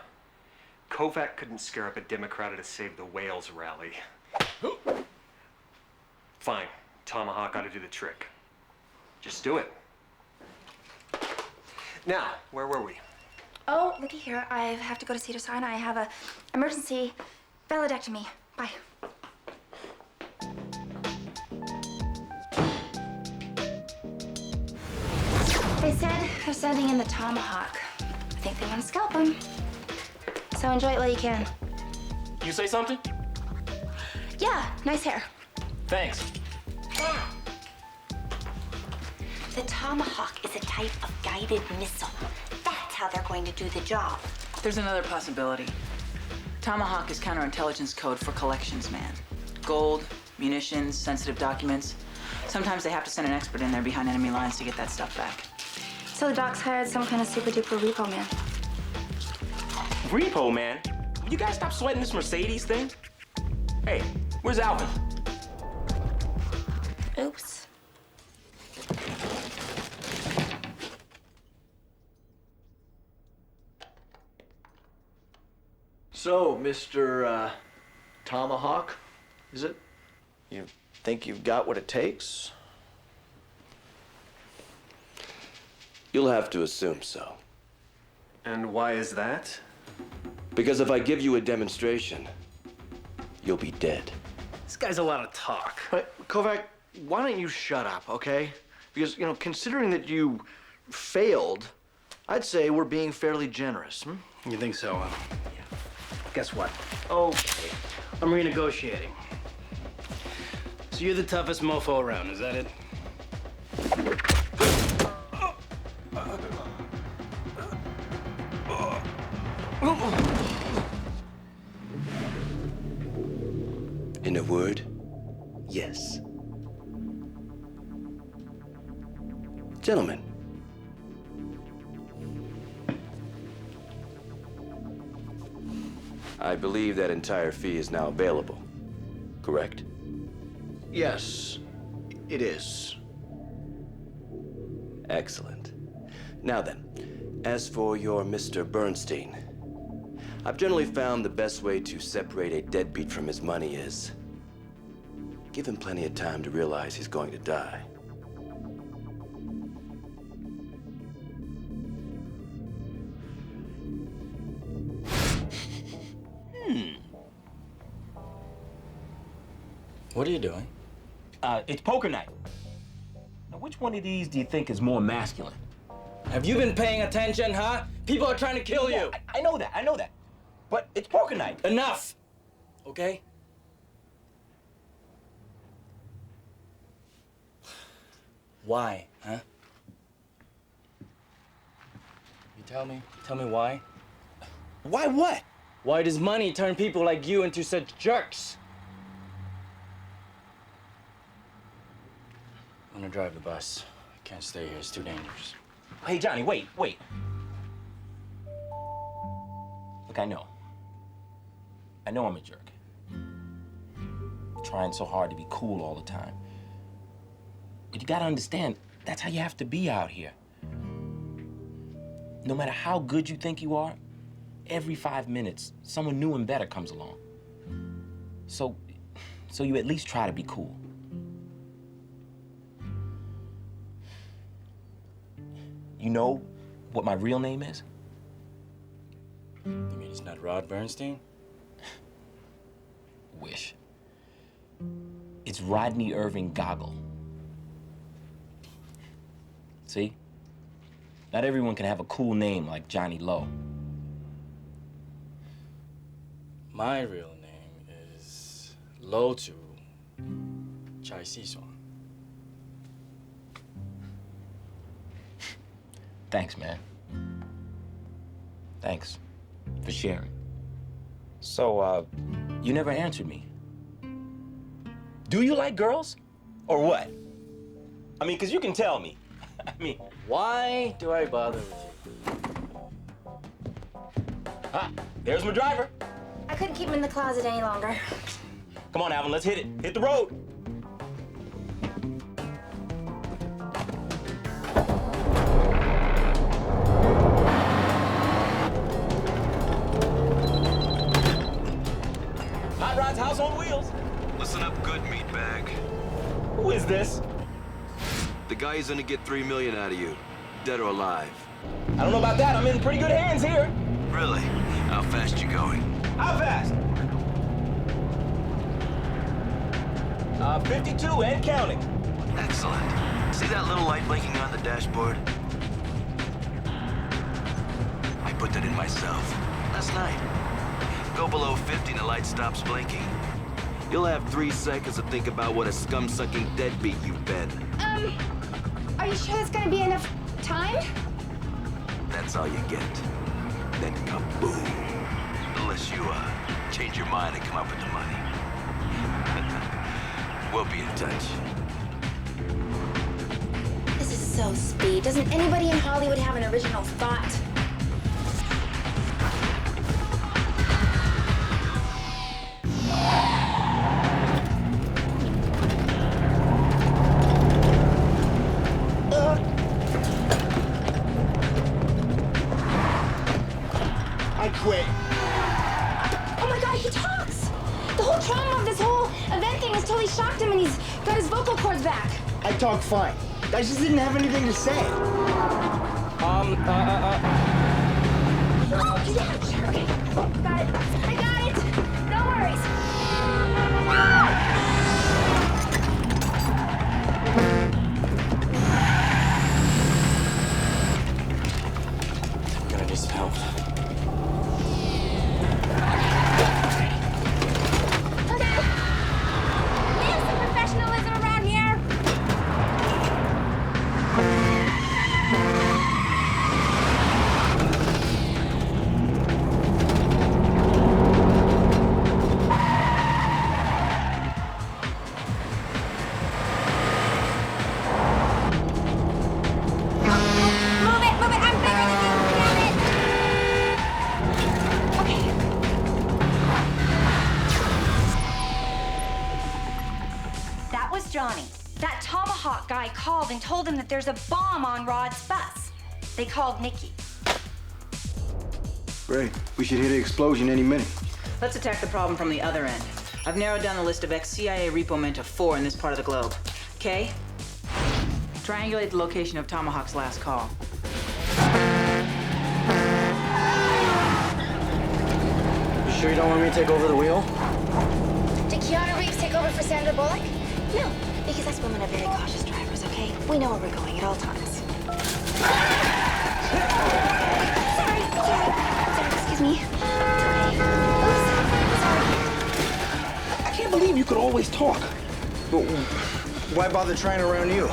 Kovac couldn't scare up a Democrat at a Save the Whales rally. Fine. Tomahawk ought to do the trick. Just do it. Now, where were we? Oh, looky here. I have to go to Cedars-Sinai. I have a emergency validectomy. Bye. They said they're sending in the Tomahawk. I think they want to scalp him. So enjoy it while you can. You say something? Yeah, nice hair. Thanks. The Tomahawk is a type of guided missile. That's how they're going to do the job. There's another possibility. Tomahawk is counterintelligence code for collections man. Gold, munitions, sensitive documents. Sometimes they have to send an expert in there behind enemy lines to get that stuff back. So the doc's hired some kind of super-duper repo man. Repo man? You guys stop sweating this Mercedes thing? Hey, where's Alvin? Oops. So, Mr. Tomahawk, is it? You think you've got what it takes? You'll have to assume so. And why is that? Because if I give you a demonstration, you'll be dead. This guy's a lot of talk. But, Kovac, why don't you shut up, okay? Because, you know, considering that you failed, I'd say we're being fairly generous. You think so? Yeah. Guess what? Okay, I'm renegotiating. So you're the toughest mofo around, is that it? In a word, yes. Gentlemen. I believe that entire fee is now available, correct? Yes, it is. Excellent. Now then, as for your Mr. Bernstein, I've generally found the best way to separate a deadbeat from his money is give him plenty of time to realize he's going to die. What are you doing? It's poker night. Now, which one of these do you think is more masculine? Have you been paying attention, huh? People are trying to kill you. I know that. But it's poker night. Enough, okay? Why, huh? You tell me why? Why what? Why does money turn people like you into such jerks? I'm gonna drive the bus. I can't stay here, it's too dangerous. Hey, Johnny, wait. Look, I know I'm a jerk. Trying so hard to be cool all the time. But you gotta understand, that's how you have to be out here. No matter how good you think you are, every 5 minutes, someone new and better comes along. So you at least try to be cool. You know what my real name is? You mean it's not Rod Bernstein? Wish. It's Rodney Irving Goggle. See? Not everyone can have a cool name like Johnny Lowe. My real name is Lo Chu Chai Si-song. Thanks, man. Thanks for sharing. So, you never answered me. Do you like girls? Or what? I mean, 'cause you can tell me. I mean... Why do I bother with you? Ah, there's my driver. I couldn't keep him in the closet any longer. Come on, Alvin, let's hit it. Hit the road. Hot Rod's House on Wheels. Listen up good, meatbag. Who is this? The guy who's gonna get $3 million out of you, dead or alive. I don't know about that. I'm in pretty good hands here. Really? How fast you going? How fast? 52 and counting. Excellent. See that little light blinking on the dashboard? I put that in myself last night. Go below 50 and the light stops blinking. You'll have 3 seconds to think about what a scum-sucking deadbeat you've been. Are you sure it's gonna be enough time? That's all you get. Then kaboom. Unless you, change your mind and come up with the money. We'll be in touch. This is so speed. Doesn't anybody in Hollywood have an original thought? I quit. Oh my God, he talks! The whole trauma of this whole event thing has totally shocked him and he's got his vocal cords back. I talk fine. I just didn't have anything to say. Oh, yeah, sure, okay. Got it. I got it. No worries. I'm gonna need some help. Professionalism around here. Move it, I'm bigger than you, damn it. Okay. That was Johnny. That Tomahawk guy called and told him that there's a bomb on Rod's bus. They called Nikki. Great. We should hear the explosion any minute. Let's attack the problem from the other end. I've narrowed down the list of ex-CIA repo men to 4 in this part of the globe. Kay? Triangulate the location of Tomahawk's last call. You sure you don't want me to take over the wheel? Did Keanu Reeves take over for Sandra Bullock? No, because us women are very cautious drivers, okay? We know where we're going at all times. Sorry, excuse me. I can't believe you could always talk. But why bother trying around you?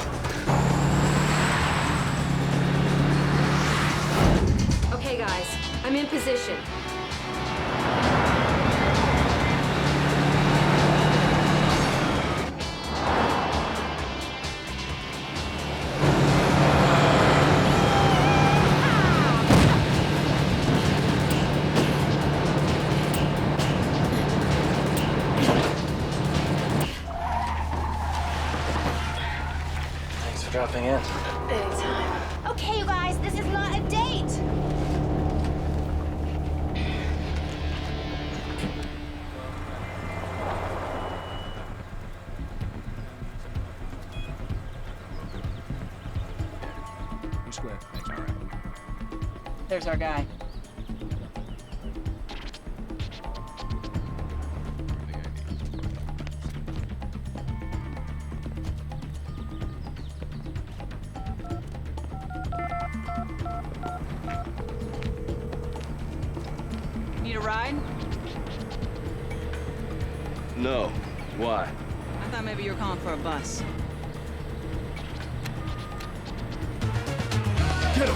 Okay, guys, I'm in position. Thanks for dropping in. Anytime. Okay, you guys, this is not a date. square. Thanks. All right. There's our guy. Need a ride? No. Why? I thought maybe you were calling for a bus. Get him!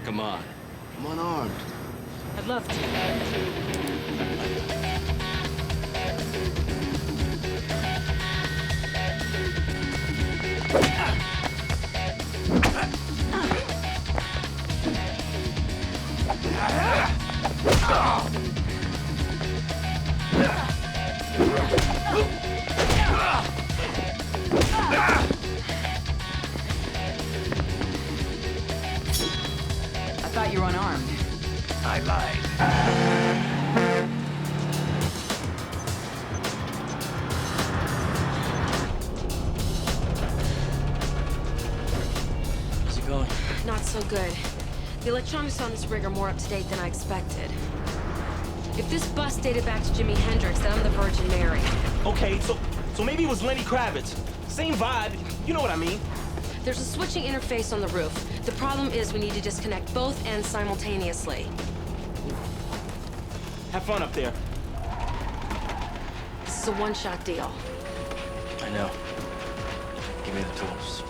Come on. I'm unarmed. I'd love to. I thought you were unarmed. I lied. How's it going? Not so good. The electronics on this rig are more up to date than I expected. If this bus dated back to Jimi Hendrix, then I'm the Virgin Mary. Okay, so maybe it was Lenny Kravitz. Same vibe, you know what I mean. There's a switching interface on the roof. The problem is we need to disconnect both ends simultaneously. Have fun up there. This is a one-shot deal. I know. Give me the tools.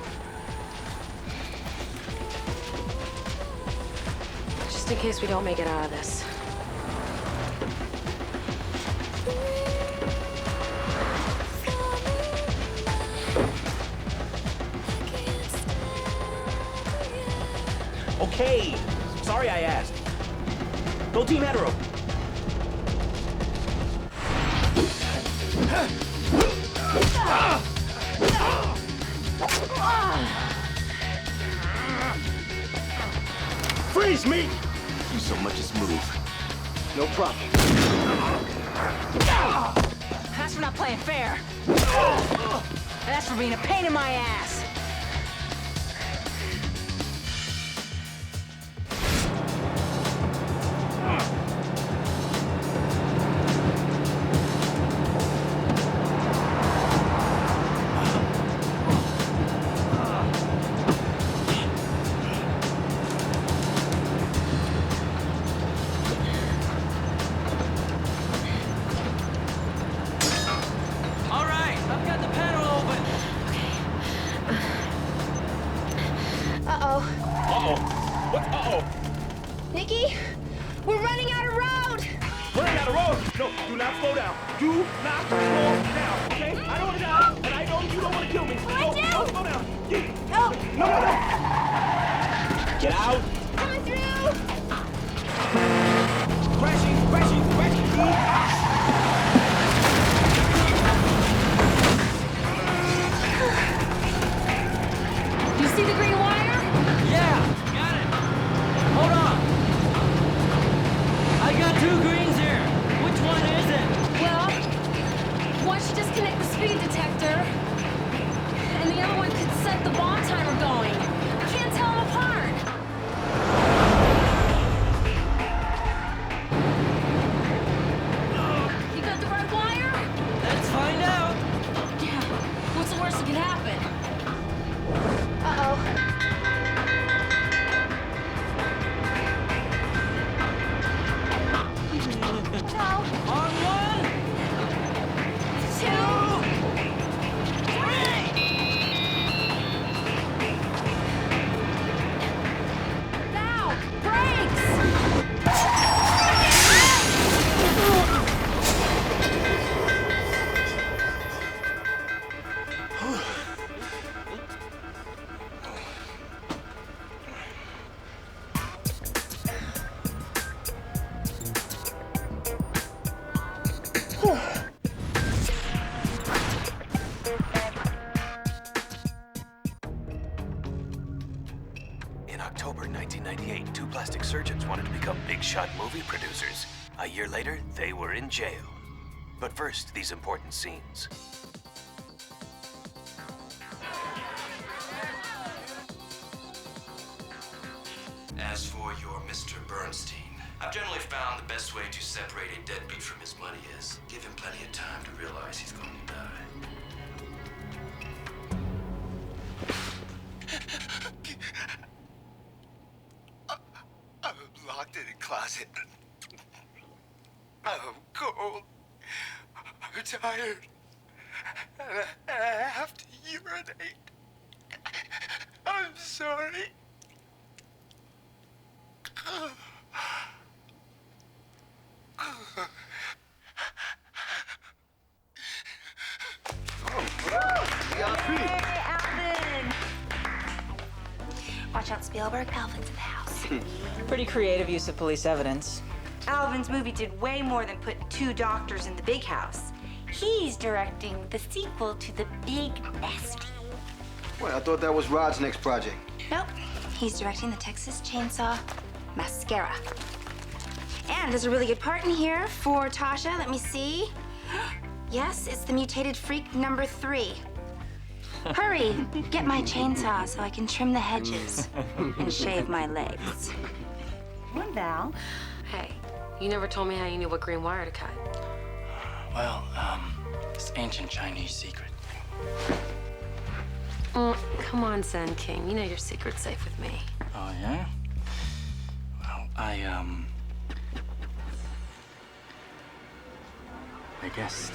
Just in case we don't make it out of this. Okay, sorry I asked. Go Team Hetero. Freeze me! You so much as move. No problem. That's for not playing fair. That's for being a pain in my ass. All right, I've got the panel open. Uh-oh. Uh-oh. What's uh-oh? Nikki, we're running out of road. Running out of road. No, do not slow down. Do not slow down, okay? I don't want to die, and I know you don't want to kill me. I do. Don't slow down. No. No. Get out. Coming through. Crashing. You see the green wire? Yeah, got it. Hold on. I got two greens here. Which one is it? Well, one should disconnect the speed detector, and the other one could set the bomb timer going. I can't tell them apart. You got the right wire? Let's find out. Yeah. What's the worst that could happen? Uh-oh. No. On one, Two. three. Now! Brakes! big shot movie producers. A year later, they were in jail. But first, these important scenes. As for your Mr. Bernstein, I've generally found the best way to separate a deadbeat from his money is give him plenty of time to realize he's going to die. I'm locked in a closet. I'm cold. I'm tired. And I have to urinate. I'm sorry. Watch out, Spielberg. Alvin's in the house. Pretty creative use of police evidence. Alvin's movie did way more than put 2 doctors in the big house. He's directing the sequel to The Big Nasty. Wait, I thought that was Rod's next project. Nope. He's directing the Texas Chainsaw Mascara. And there's a really good part in here for Tasha. Let me see. Yes, it's the mutated freak number 3. Hurry, get my chainsaw so I can trim the hedges and shave my legs. Come on, Val. Hey, you never told me how you knew what green wire to cut. Well, it's ancient Chinese secret. Come on, Zen King. You know your secret's safe with me. Oh, yeah? Well, I guessed.